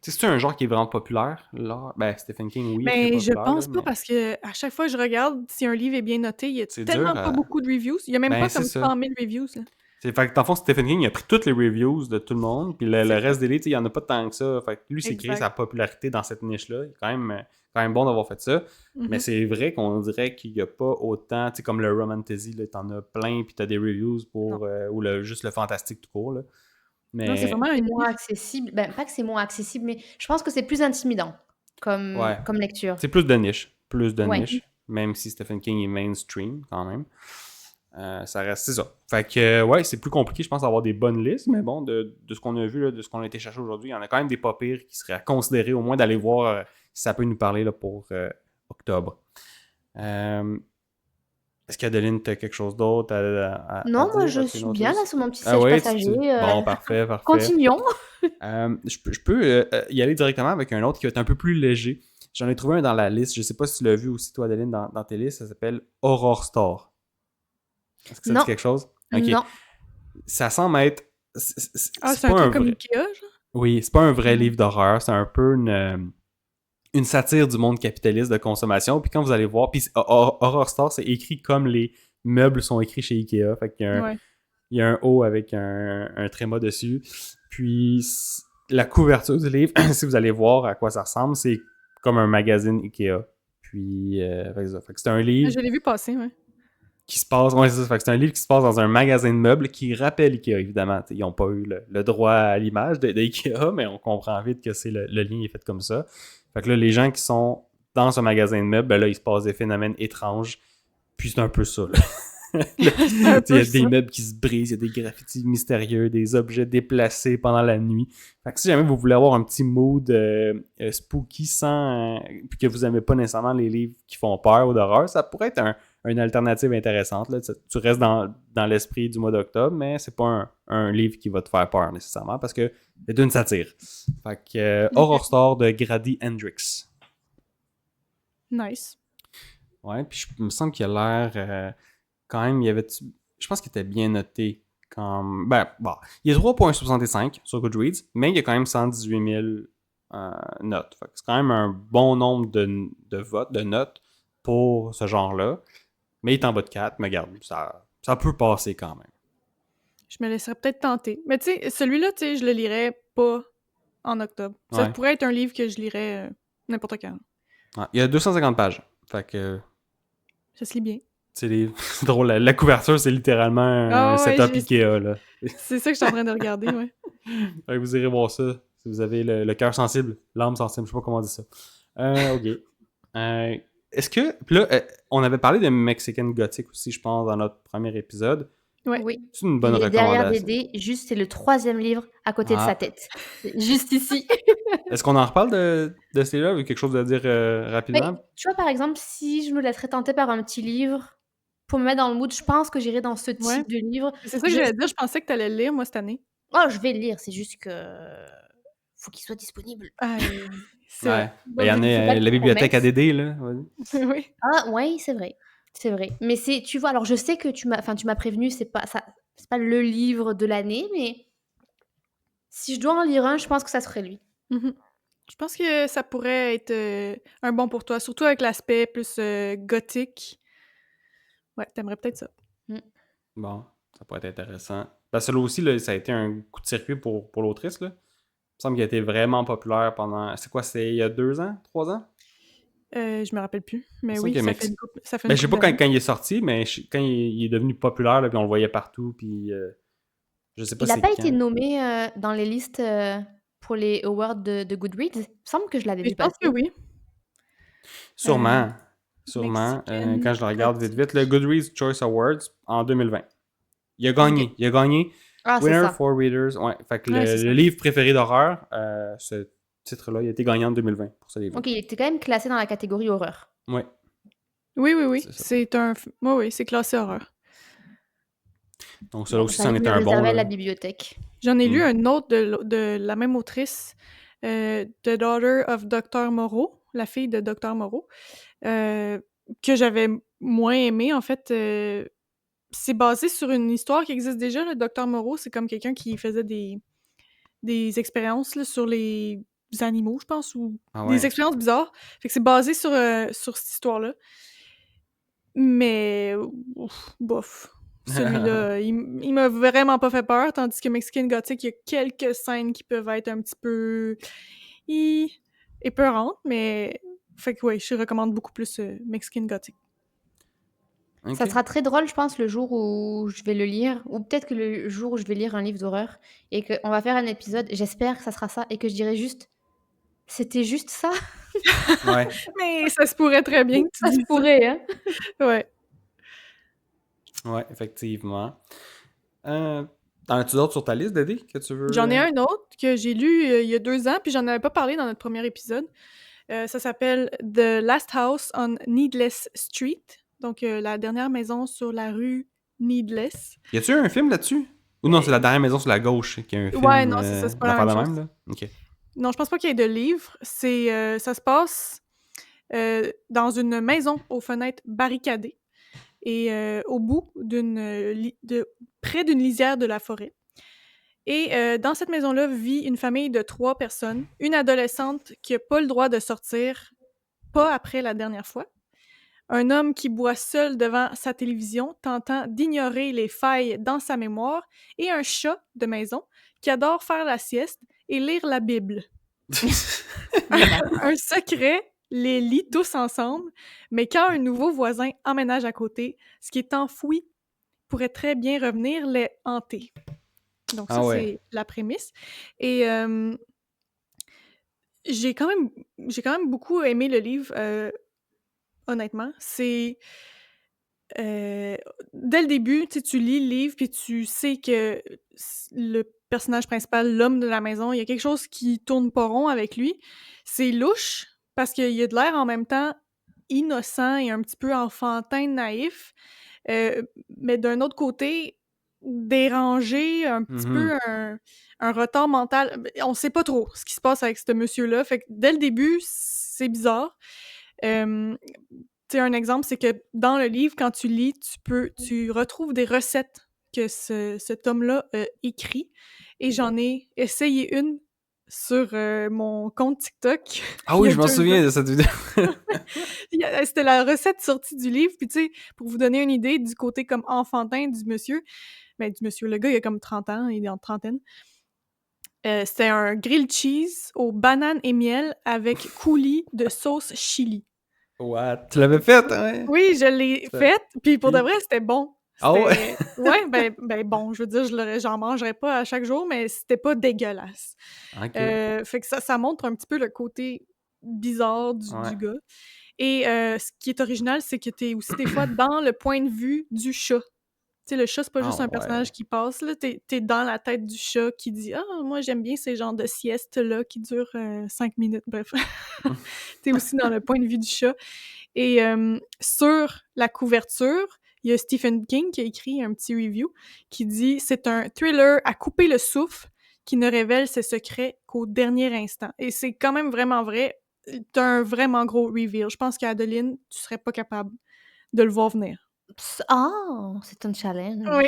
Tu sais, c'est un genre qui est vraiment populaire, là. Ben, Stephen King, oui, il est très Mais je populaire. pense là, pas mais parce que à chaque fois que je regarde si un livre est bien noté, il y a c'est tellement dur pas à. beaucoup de reviews. Il y a même Ben, pas c'est comme ça. 100 000 reviews, là. Fait que dans le fond, Stephen King, il a pris toutes les reviews de tout le monde, puis le reste des livres, il y en a pas tant que ça. Fait que lui, c'est créé Exact. sa popularité dans cette niche-là. Il est quand même bon d'avoir fait ça. Mais Mhm. c'est vrai qu'on dirait qu'il n'y a pas autant, tu sais, comme le Romantasy, là, t'en as plein, puis t'as des reviews pour, ou juste le fantastique tout court, là. Non, c'est Mais, vraiment un C'est moins livre. accessible. Ben, pas que c'est moins accessible, mais je pense que c'est plus intimidant. comme, Ouais. comme lecture. C'est plus de niche. Ouais. Même si Stephen King est mainstream, quand même. Ça reste, c'est ça. Fait que, ouais, c'est plus compliqué, je pense, d'avoir des bonnes listes, mais bon, de ce qu'on a vu, là, de ce qu'on a été chercher aujourd'hui, il y en a quand même des pas pires qui seraient à considérer, au moins d'aller voir si ça peut nous parler là, pour octobre. Est-ce qu'Adeline, t'as quelque chose d'autre à Non, moi, dire je là-dessus, suis une autre bien là liste? sur mon petit Ah siège ouais, passager. Bon, parfait, parfait. Continuons. Je peux y aller directement avec un autre qui va être un peu plus léger. J'en ai trouvé un dans la liste. Je sais pas si tu l'as vu aussi, toi, Adeline, dans tes listes. Ça s'appelle Horror Store. Est-ce que ça dit Non, quelque chose? Ok. non. Ça semble être. Ah, C'est c'est un pas un truc comme vrai. Ikea, genre? Oui, c'est pas un vrai Mhm. livre d'horreur. C'est un peu une satire du monde capitaliste de consommation. Puis quand vous allez voir. Puis Horror Store, c'est écrit comme les meubles sont écrits chez Ikea. Fait qu'il y a un, Ouais. il y a un O avec un tréma dessus. Puis la couverture du livre, si vous allez voir à quoi ça ressemble, c'est comme un magazine Ikea. Puis, fait que c'est un livre Je l'ai vu passer, ouais. qui se passe. Ouais, c'est ça. Fait que c'est un livre qui se passe dans un magasin de meubles qui rappelle Ikea, évidemment. T'sais, ils n'ont pas eu le droit à l'image d'Ikea, mais on comprend vite que c'est le lien est fait comme ça. Fait que là, les gens qui sont dans ce magasin de meubles, ben là, il se passe des phénomènes étranges. Puis c'est un peu ça, là. Il C'est un y a peu des ça. meubles qui se brisent, il y a des graffitis mystérieux, des objets déplacés pendant la nuit. Fait que si jamais vous voulez avoir un petit mood spooky sans puis que vous aimez pas nécessairement les livres qui font peur ou d'horreur, ça pourrait être une alternative intéressante. Là. Tu restes dans l'esprit du mois d'octobre, mais c'est pas un livre qui va te faire peur nécessairement parce que c'est une satire. Fait que Horror Store de Grady Hendrix. Nice. Ouais, puis il me semble qu'il a l'air quand même, je pense qu'il était bien noté. Ben, bon, il y a 3.65 sur Goodreads, mais il y a quand même 118 000 notes. Fait que c'est quand même un bon nombre de votes, de notes pour ce genre-là. Mais il est en bas de 4, mais regarde, ça peut passer quand même. Je me laisserais peut-être tenter. Mais tu sais, celui-là, tu sais, je le lirais pas en octobre. Ça Ouais. pourrait être un livre que je lirais n'importe quand. Ouais, il y a 250 pages. Fait que Ça se lit bien. c'est drôle, la couverture, c'est littéralement un Ah ouais, setup Ikea, là. c'est ça que je suis en train de regarder, ouais. Fait que vous irez voir ça si vous avez le cœur sensible, l'âme sensible, je sais pas comment on dit ça. Ok. Est-ce que. Puis là, on avait parlé de Mexican Gothic aussi, je pense, dans notre premier épisode. Ouais. Oui. C'est une bonne Il est derrière recommandation. Dédé, juste c'est le 3e livre à côté de Ah. sa tête. Juste ici. Est-ce qu'on en reparle de ces là? Ou quelque chose à dire rapidement? Mais, tu vois, par exemple, si je me laisserais tenter par un petit livre pour me mettre dans le mood, je pense que j'irais dans ce type Ouais. de livre. C'est ça que j'allais dire, je pensais que t'allais le lire, moi, cette année. Oh, je vais le lire, c'est juste que faut qu'il soit disponible. Ah, c'est Ouais. vrai. Ben, il y en Donc, faut pas a que la je bibliothèque promette. ADD, là. Vas-y. Oui. Ah, ouais, c'est vrai. C'est vrai. Mais c'est, tu vois, alors je sais que tu m'as prévenu, c'est pas le livre de l'année, mais si je dois en lire un, je pense que ça serait lui. Mhm. Je pense que ça pourrait être un bon pour toi, surtout avec l'aspect plus gothique. Ouais, t'aimerais peut-être ça. Bon, ça pourrait être intéressant. Parce que là aussi, là, ça a été un coup de circuit pour l'autrice, là. Il me semble qu'il a été vraiment populaire pendant. C'est quoi, c'est il y a 2 ans? 3 ans? Je me rappelle plus, mais C'est oui, vrai que ça fait Ben, une je sais pas couple d'années. quand il est sorti, mais quand il est devenu populaire, là, puis on le voyait partout, puis je sais pas Il n'a c'est pas quand. été nommé dans les listes pour les awards de Goodreads. Il me semble que je l'avais Mais vu je pense que passer. oui. Sûrement. Mexican Quand je le regarde vite, Gothic. le Goodreads Choice Awards en 2020. Il a Ok. gagné. Il a gagné Ah, c'est Winner ça. for Readers. Ouais, fait que Ouais, c'est le ça. livre préféré d'horreur, ce titre-là, il a été gagné en 2020 pour ce livre. Ok, il était quand même classé dans la catégorie horreur. Ouais, Oui. c'est ça. C'est un... Oui, c'est classé horreur. Donc, celui-là aussi, J'allais c'en me était le un bon. réserver à Là. la bibliothèque. J'en ai lu Mm. un autre de la même autrice, The Daughter of Dr. Moreau, la fille de Dr. Moreau, que j'avais moins aimé. En fait, c'est basé sur une histoire qui existe déjà. Le Dr. Moreau, c'est comme quelqu'un qui faisait des expériences là, sur les animaux, je pense, ou Ah des ouais. expériences bizarres. Fait que c'est basé sur cette histoire-là. Mais, bof. Celui-là, il m'a vraiment pas fait peur, tandis que Mexican Gothic, il y a quelques scènes qui peuvent être un petit peu épeurantes, mais fait que ouais, je recommande beaucoup plus Mexican Gothic. Ok. Ça sera très drôle, je pense, le jour où je vais le lire, ou peut-être que le jour où je vais lire un livre d'horreur, et qu'on va faire un épisode, j'espère que ça sera ça, et que je dirai juste, C'était juste ça? Ouais. Mais ça se pourrait très bien que tu Ça se dises ça. pourrait, hein? Ouais. Ouais, effectivement. T'en as-tu d'autres sur ta liste, Dédé, que tu veux... J'en ai un autre que j'ai lu il y a 2 ans, puis j'en avais pas parlé dans notre premier épisode. Ça s'appelle The Last House on Needless Street. Donc, la dernière maison sur la rue Needless. Y a-tu un film là-dessus? Ou non, c'est la dernière maison sur la gauche qui a un film, Ouais, non, c'est ça, c'est pas la d'affaire même de même, chose. là? Ok. Non, je pense pas qu'il y ait de livre. Ça se passe dans une maison aux fenêtres barricadées et au bout près d'une lisière de la forêt. Et dans cette maison-là vit une famille de 3 personnes, une adolescente qui a pas le droit de sortir, pas après la dernière fois, un homme qui boit seul devant sa télévision, tentant d'ignorer les failles dans sa mémoire, et un chat de maison qui adore faire la sieste et lire la Bible. Un secret les lie tous ensemble, mais quand un nouveau voisin emménage à côté, ce qui est enfoui pourrait très bien revenir les hanter. Donc ça, Ah ouais. c'est la prémisse. Et j'ai quand même beaucoup aimé le livre, honnêtement. C'est... dès le début, tu lis le livre, puis tu sais que le personnage principal, l'homme de la maison, il y a quelque chose qui tourne pas rond avec lui. C'est louche, parce qu'il a de l'air en même temps innocent et un petit peu enfantin, naïf, mais d'un autre côté, dérangé, un petit peu un retard mental. On sait pas trop ce qui se passe avec ce monsieur-là. Fait que dès le début, c'est bizarre. Tu sais, un exemple, c'est que dans le livre, quand tu lis, tu retrouves des recettes que cet homme-là a écrit. Et j'en ai essayé une sur mon compte TikTok. Ah il y oui, a je m'en 2 ans. souviens de cette vidéo. C'était la recette sortie du livre. Puis tu sais, pour vous donner une idée du côté comme enfantin du monsieur, le gars, il a comme 30 ans, il est en trentaine. C'était un grilled cheese aux bananes et miel avec coulis de sauce chili. What? Tu l'avais fait, hein? Oui, je l'ai faite, puis pour de Puis- vrai, c'était bon. Ah ouais? Ouais, ben bon, je veux dire, j'en mangerais pas à chaque jour, mais c'était pas dégueulasse. Ok. Fait que ça montre un petit peu le côté bizarre Ouais. du gars. Et ce qui est original, c'est que t'es aussi des fois dans le point de vue du chat. Tu sais, le chat, c'est pas Ah juste un ouais. personnage qui passe, là. T'es dans la tête du chat qui dit « Ah, moi, j'aime bien ces genres de siestes-là qui durent 5 minutes. » Bref. T'es aussi dans le point de vue du chat. Et sur la couverture, il y a Stephen King qui a écrit un petit review qui dit « C'est un thriller à couper le souffle qui ne révèle ses secrets qu'au dernier instant. » Et c'est quand même vraiment vrai. T'as un vraiment gros reveal. Je pense qu'Adeline, tu serais pas capable de le voir venir. Ah! C'est un challenge. Oui,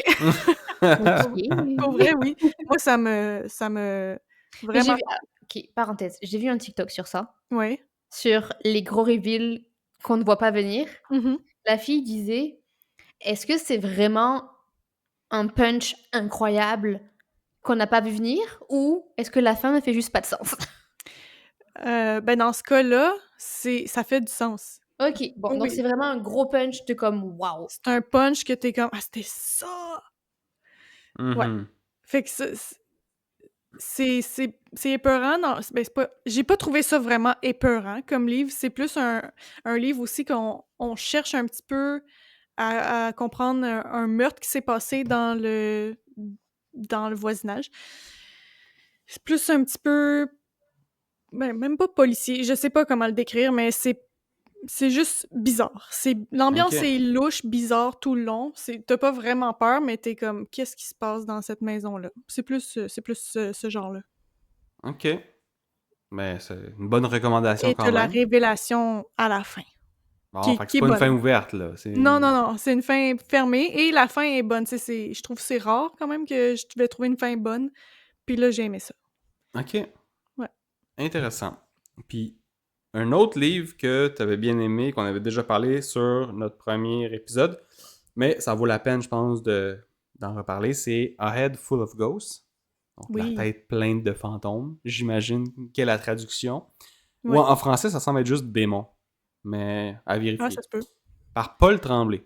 OK. pour vrai, oui. Moi, ça me Mais vraiment... OK, parenthèse, j'ai vu un TikTok sur ça, Oui. sur les gros reveals qu'on ne voit pas venir. Mhm. La fille disait: «Est-ce que c'est vraiment un punch incroyable qu'on n'a pas vu venir ou est-ce que la fin ne fait juste pas de sens?» Ben dans ce cas-là, ça fait du sens. OK, bon, donc Oui. c'est vraiment un gros punch de comme waouh. C'est un punch que t'es comme « Ah, c'était ça! » Ouais. Mhm. Fait que c'est épeurant. Ben, c'est pas... J'ai pas trouvé ça vraiment épeurant comme livre. C'est plus un livre aussi on cherche un petit peu à comprendre un meurtre qui s'est passé dans le voisinage. C'est plus un petit peu... Ben, même pas policier. Je sais pas comment le décrire, mais c'est juste bizarre. L'ambiance Ok. est louche, bizarre tout le long. T'as pas vraiment peur, mais t'es comme, qu'est-ce qui se passe dans cette maison-là? C'est plus ce genre-là. Ok. Ben, c'est une bonne recommandation Et quand t'as la même. révélation à la fin, Bon, fait que qui c'est est pas une fin bonne. ouverte, là. C'est... Non, non, non, c'est une fin fermée et la fin est bonne. Je trouve que c'est rare quand même que je vais trouver une fin bonne. Puis là, j'ai aimé ça. Ok. Ouais. Intéressant. Puis, un autre livre que tu avais bien aimé, qu'on avait déjà parlé sur notre premier épisode, mais ça vaut la peine, je pense, d'en reparler, c'est A Head Full of Ghosts. Donc, Oui. La tête pleine de fantômes. J'imagine qu'est la traduction. Ouais. Ou en français, ça semble être juste démon. Mais à vérifier. Ah, ça se peut. Par Paul Tremblay.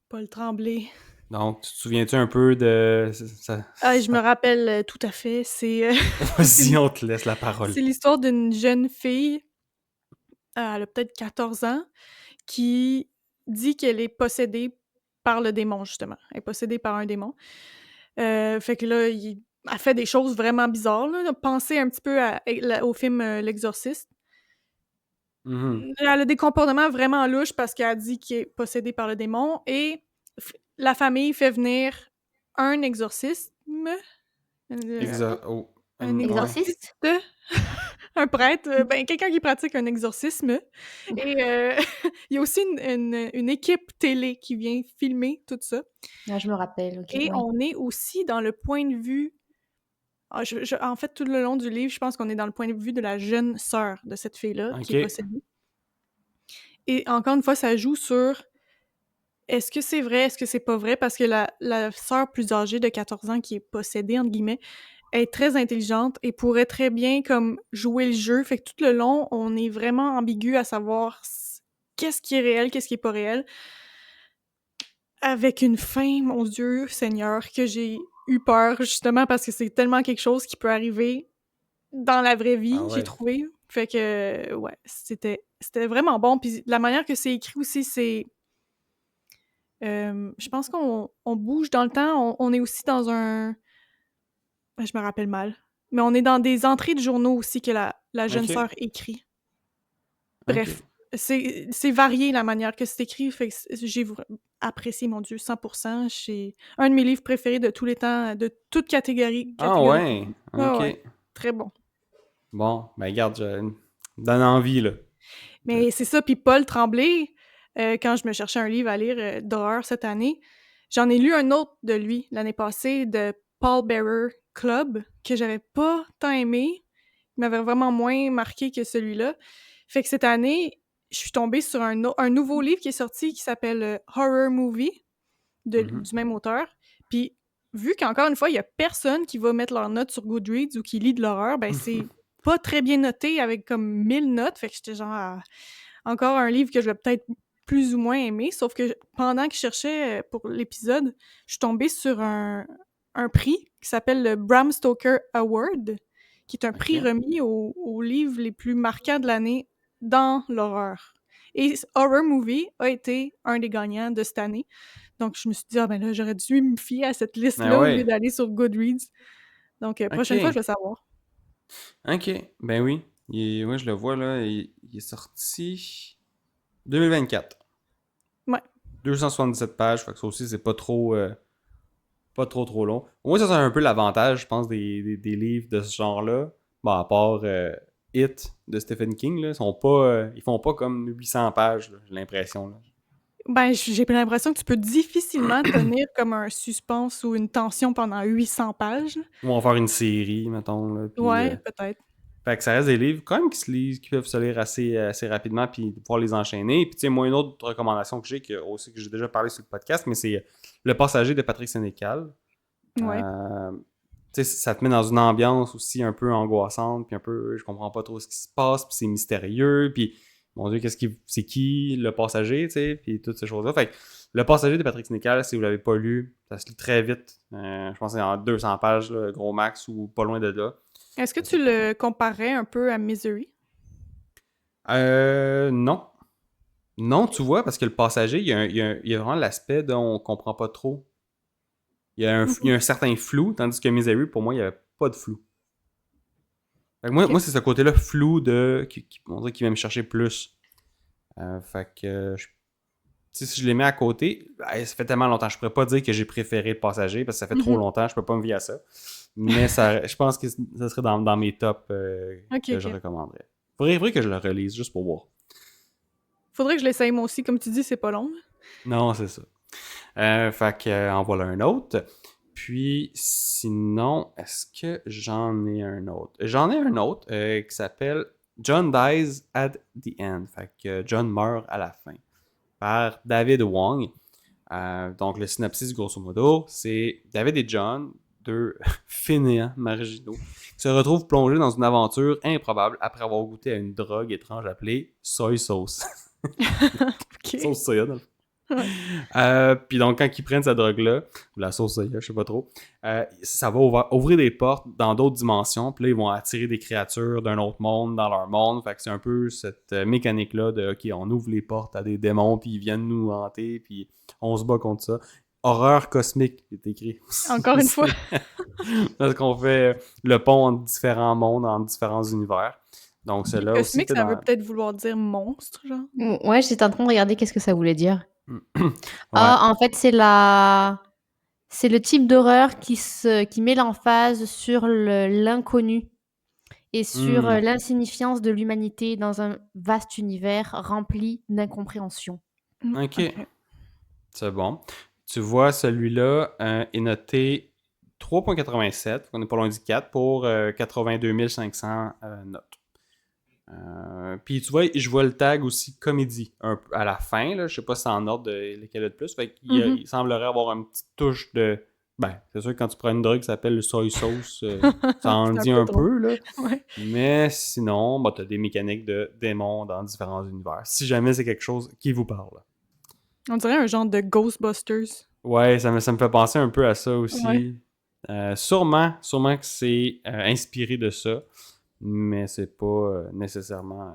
Paul Tremblay. Donc, tu te souviens-tu un peu de... Ah, je me rappelle tout à fait. Vas-y, on te laisse la parole. C'est l'histoire d'une jeune fille, elle a peut-être 14 ans, qui dit qu'elle est possédée par le démon, justement. Elle est possédée par un démon. Fait que là, elle fait des choses vraiment bizarres, là. Pensez un petit peu au film L'Exorciste. Mhm. Elle a des comportements vraiment louches parce qu'elle dit qu'elle est possédée par le démon et la famille fait venir un exorcisme, Oh. un Ouais. Exorciste? un prêtre, ben quelqu'un qui pratique un exorcisme. Et il y a aussi une équipe télé qui vient filmer tout ça. Ah, je me rappelle, ok. Et Oui. on est aussi dans le point de vue... en fait, tout le long du livre, je pense qu'on est dans le point de vue de la jeune sœur de cette fille-là qui est Ok. possédée. Et encore une fois, ça joue sur est-ce que c'est vrai, est-ce que c'est pas vrai? Parce que la sœur plus âgée de 14 ans qui est possédée, entre guillemets, est très intelligente et pourrait très bien comme jouer le jeu. Fait que tout le long, on est vraiment ambigu à savoir qu'est-ce qui est réel, qu'est-ce qui est pas réel. Avec une fin, mon Dieu Seigneur, que j'ai eu peur, justement, parce que c'est tellement quelque chose qui peut arriver dans la vraie vie, Ah j'ai ouais. trouvé. Fait que, ouais, c'était vraiment bon. Puis la manière que c'est écrit aussi, c'est... je pense qu'on bouge dans le temps. On est aussi dans un... Je me rappelle mal. Mais on est dans des entrées de journaux aussi que la jeune Ok. sœur écrit. Ok. Bref, c'est varié la manière que c'est écrit. Fait que j'ai apprécié, mon Dieu, 100%. C'est un de mes livres préférés de tous les temps, de toute catégorie Ah ouais. Ouais, Ok. ouais. Très bon. Bon, ben regarde, me donne envie, là. Mais c'est ça, puis Paul Tremblay, quand je me cherchais un livre à lire d'horreur cette année, j'en ai lu un autre de lui l'année passée, de Paul Bearer Club, que j'avais pas tant aimé. Il m'avait vraiment moins marqué que celui-là. Fait que cette année, je suis tombée sur un nouveau livre qui est sorti qui s'appelle Horror Movie, Mhm. du même auteur. Puis, vu qu'encore une fois, il y a personne qui va mettre leurs notes sur Goodreads ou qui lit de l'horreur, ben c'est pas très bien noté avec comme 1000 notes. Fait que j'étais genre... encore un livre que je vais peut-être plus ou moins aimer, sauf que pendant que je cherchais pour l'épisode, je suis tombée sur un prix qui s'appelle le Bram Stoker Award, qui est un prix Ok. remis aux livres les plus marquants de l'année dans l'horreur. Et Horror Movie a été un des gagnants de cette année. Donc, je me suis dit, ah ben là, j'aurais dû me fier à cette Ah liste-là au lieu ouais. d'aller sur Goodreads. Donc, prochaine fois, je Ok. vais savoir. Ok. Ben oui. Moi, je le vois, là. Il est sorti 2024. Ouais. 277 pages. Fait que ça aussi, c'est pas trop... pas trop long. Au moins, ça, c'est un peu l'avantage, je pense, des livres de ce genre-là. Bon, à part It de Stephen King, là. Ils font pas comme 800 pages, là, j'ai l'impression, là. Ben, j'ai l'impression que tu peux difficilement tenir comme un suspense ou une tension pendant 800 pages. Là. Ils vont faire une série, mettons, là. Puis... Ouais, peut-être. Fait que ça reste des livres quand même qui se lisent, qui peuvent se lire assez rapidement puis pouvoir les enchaîner. Puis tu sais, moi, une autre recommandation que j'ai, aussi que j'ai déjà parlé sur le podcast, mais c'est Le Passager de Patrick Sénécal. Ouais. Tu sais, ça te met dans une ambiance aussi un peu angoissante, puis un peu, je comprends pas trop ce qui se passe, puis c'est mystérieux, puis mon Dieu, c'est qui le passager, tu sais, puis toutes ces choses-là. Fait que Le Passager de Patrick Sénécal, si vous l'avez pas lu, ça se lit très vite. Je pense que c'est en 200 pages, là, gros max, ou pas loin de là. Est-ce que tu le comparais un peu à Misery? Non. Non, tu vois, parce que Le Passager, il y a vraiment l'aspect dont on comprend pas trop. Il y a un certain flou, tandis que Misery, pour moi, il y avait pas de flou. Fait que moi, c'est ce côté-là flou on dirait qu'il va me chercher plus. Fait que, si je les mets à côté, ça fait tellement longtemps. Je pourrais pas dire que j'ai préféré Le Passager parce que ça fait trop longtemps, je peux pas me fier à ça. Mais je pense que ça serait dans mes tops que je recommanderais. Faudrait que je le relise juste pour voir. Faudrait que je l'essaye moi aussi. Comme tu dis, c'est pas long. Non, c'est ça. Fait que, en voilà un autre. Puis, sinon, est-ce que j'en ai un autre? J'en ai un autre qui s'appelle John Dies at the End. Fait que John meurt à la fin. Par David Wong. Donc, le synopsis, grosso modo, c'est David et John, deux fainéants marginaux, qui se retrouvent plongés dans une aventure improbable après avoir goûté à une drogue étrange appelée soy sauce. Ok. Sauce soya, dans le fond. Puis donc, quand ils prennent cette drogue-là, ou la sauce soya, je sais pas trop, ça va ouvrir des portes dans d'autres dimensions. Puis là, ils vont attirer des créatures d'un autre monde dans leur monde. Fait que c'est un peu cette mécanique-là de, OK, on ouvre les portes à des démons, puis ils viennent nous hanter, puis on se bat contre ça. Horreur cosmique, c'est écrit. Encore une fois. Parce qu'on fait le pont entre différents mondes, entre différents univers. Donc, celle-là aussi. Cosmique, ça veut peut-être vouloir dire monstre, genre. Ouais, j'étais en train de regarder qu'est-ce que ça voulait dire. Ouais. Ah, en fait, c'est le type d'horreur qui met l'emphase sur l'inconnu et sur l'insignifiance de l'humanité dans un vaste univers rempli d'incompréhension. OK. C'est bon. Tu vois, celui-là est noté 3.87, on n'est pas loin du 4, pour 82 500 notes. Puis tu vois, je vois le tag aussi comédie à la fin, là, je sais pas si c'est en ordre de lesquels de plus, fait qu'il il semblerait avoir une petite touche de... Ben, c'est sûr que quand tu prends une drogue qui s'appelle le soy sauce, ça en dit un peu, là. Ouais. Mais sinon, bah, t'as des mécaniques de démons dans différents univers. Si jamais c'est quelque chose qui vous parle. On dirait un genre de Ghostbusters. Ouais, ça me fait penser un peu à ça aussi. Ouais. Sûrement que c'est inspiré de ça, mais c'est pas nécessairement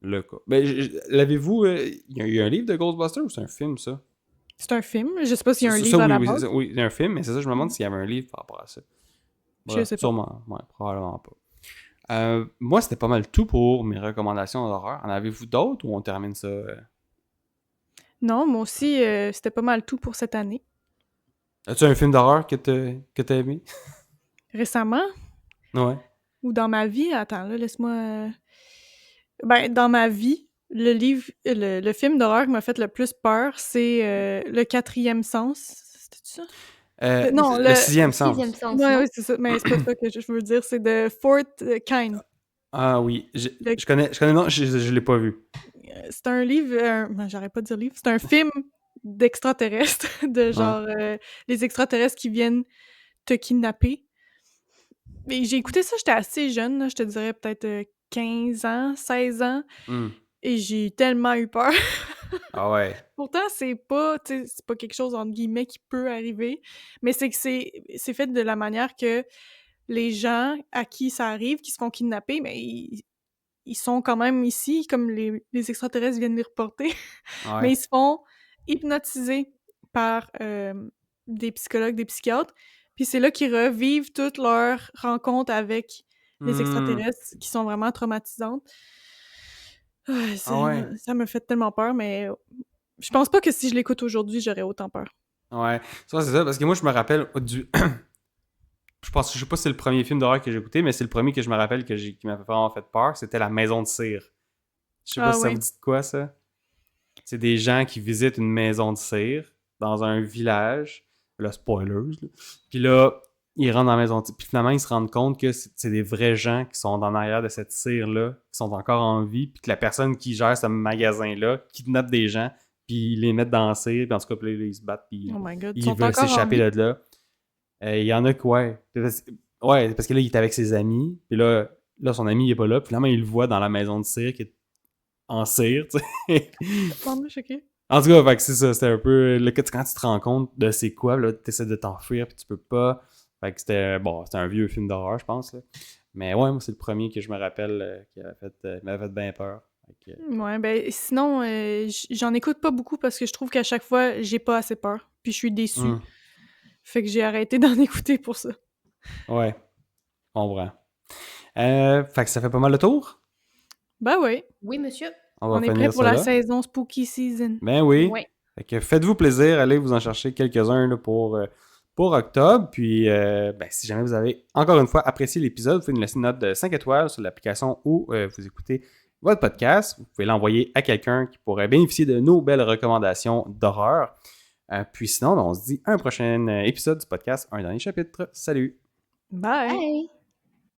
le cas. Ben, l'avez-vous... Il y a un livre de Ghostbusters ou c'est un film, ça? C'est un film. Je sais pas s'il y a un Ça, livre à la oui, base. oui, il y a un film, mais c'est ça, je me demande s'il y avait un livre par rapport à ça. Je sais pas. Sûrement, ouais, probablement pas. Moi, c'était pas mal tout pour mes recommandations d'horreur. En avez-vous d'autres ou on termine ça? Non, moi aussi, c'était pas mal tout pour cette année. As-tu un film d'horreur que t'as aimé? Récemment, Ouais. ou dans ma vie, attends, là, laisse-moi... Ben, dans ma vie, le film d'horreur qui m'a fait le plus peur, c'est Le Quatrième Sens. C'était ça? Non, le sixième sens. Sixième sens, Ouais, non? ouais, c'est ça. Mais c'est pas ça que je veux dire. C'est The Fourth Kind. Ah oui, je connais, non, je l'ai pas vu. C'est un livre... j'arrête pas de dire livre. C'est un film d'extraterrestres, de genre les extraterrestres qui viennent te kidnapper. Mais j'ai écouté ça, j'étais assez jeune, là, je te dirais peut-être 15 ans, 16 ans, et j'ai tellement eu peur. Ah ouais. Pourtant, c'est pas quelque chose, entre guillemets, qui peut arriver, mais c'est que c'est fait de la manière que les gens à qui ça arrive, qui se font kidnapper, mais ils sont quand même ici, comme les extraterrestres viennent les reporter, Ouais. mais ils se font hypnotiser par des psychologues, des psychiatres, puis c'est là qu'ils revivent toutes leurs rencontres avec les extraterrestres qui sont vraiment traumatisantes. Ça me fait tellement peur, mais je pense pas que si je l'écoute aujourd'hui, j'aurais autant peur. Ouais, c'est ça, parce que moi, je me rappelle du... je sais pas si c'est le premier film d'horreur que j'ai écouté, mais c'est le premier que je me rappelle qui m'avait vraiment fait peur, c'était La Maison de cire. Je sais pas si ça vous dit de quoi, ça? C'est des gens qui visitent une maison de cire dans un village. Là, spoilers. Là. Puis là, ils rentrent dans la maison de cire. Puis finalement, ils se rendent compte que c'est des vrais gens qui sont en arrière de cette cire-là, qui sont encore en vie, puis que la personne qui gère ce magasin-là kidnappe des gens, puis ils les mettent dans la cire, puis en tout cas, puis là, ils se battent, puis Oh my God, ils veulent s'échapper de là. Il y en a qui, ouais, parce que là, il est avec ses amis, puis là son ami, il est pas là, puis finalement, il le voit dans la maison de cire, qui est en cire, tu sais. En tout cas, fait que c'est ça, c'était un peu... Là, quand tu te rends compte de c'est quoi, là, t'essaies de t'enfuir, puis tu peux pas. Fait que c'était un vieux film d'horreur, je pense. Là. Mais ouais, moi, c'est le premier que je me rappelle qui m'avait fait bien peur. Ouais, ben sinon, j'en écoute pas beaucoup parce que je trouve qu'à chaque fois, j'ai pas assez peur. Puis je suis déçue. Fait que j'ai arrêté d'en écouter pour ça. Ouais, on comprend. Fait que ça fait pas mal le tour? Ben oui. Oui, monsieur. On est prêt pour la saison Spooky Season. Ben oui. Ouais. Fait que faites-vous plaisir, allez vous en chercher quelques-uns là, pour octobre. Puis, si jamais vous avez, encore une fois, apprécié l'épisode, vous pouvez nous laisser une note de 5 étoiles sur l'application où vous écoutez votre podcast. Vous pouvez l'envoyer à quelqu'un qui pourrait bénéficier de nos belles recommandations d'horreur. Puis sinon, on se dit à un prochain épisode du podcast, un dernier chapitre. Salut! Bye! Bye.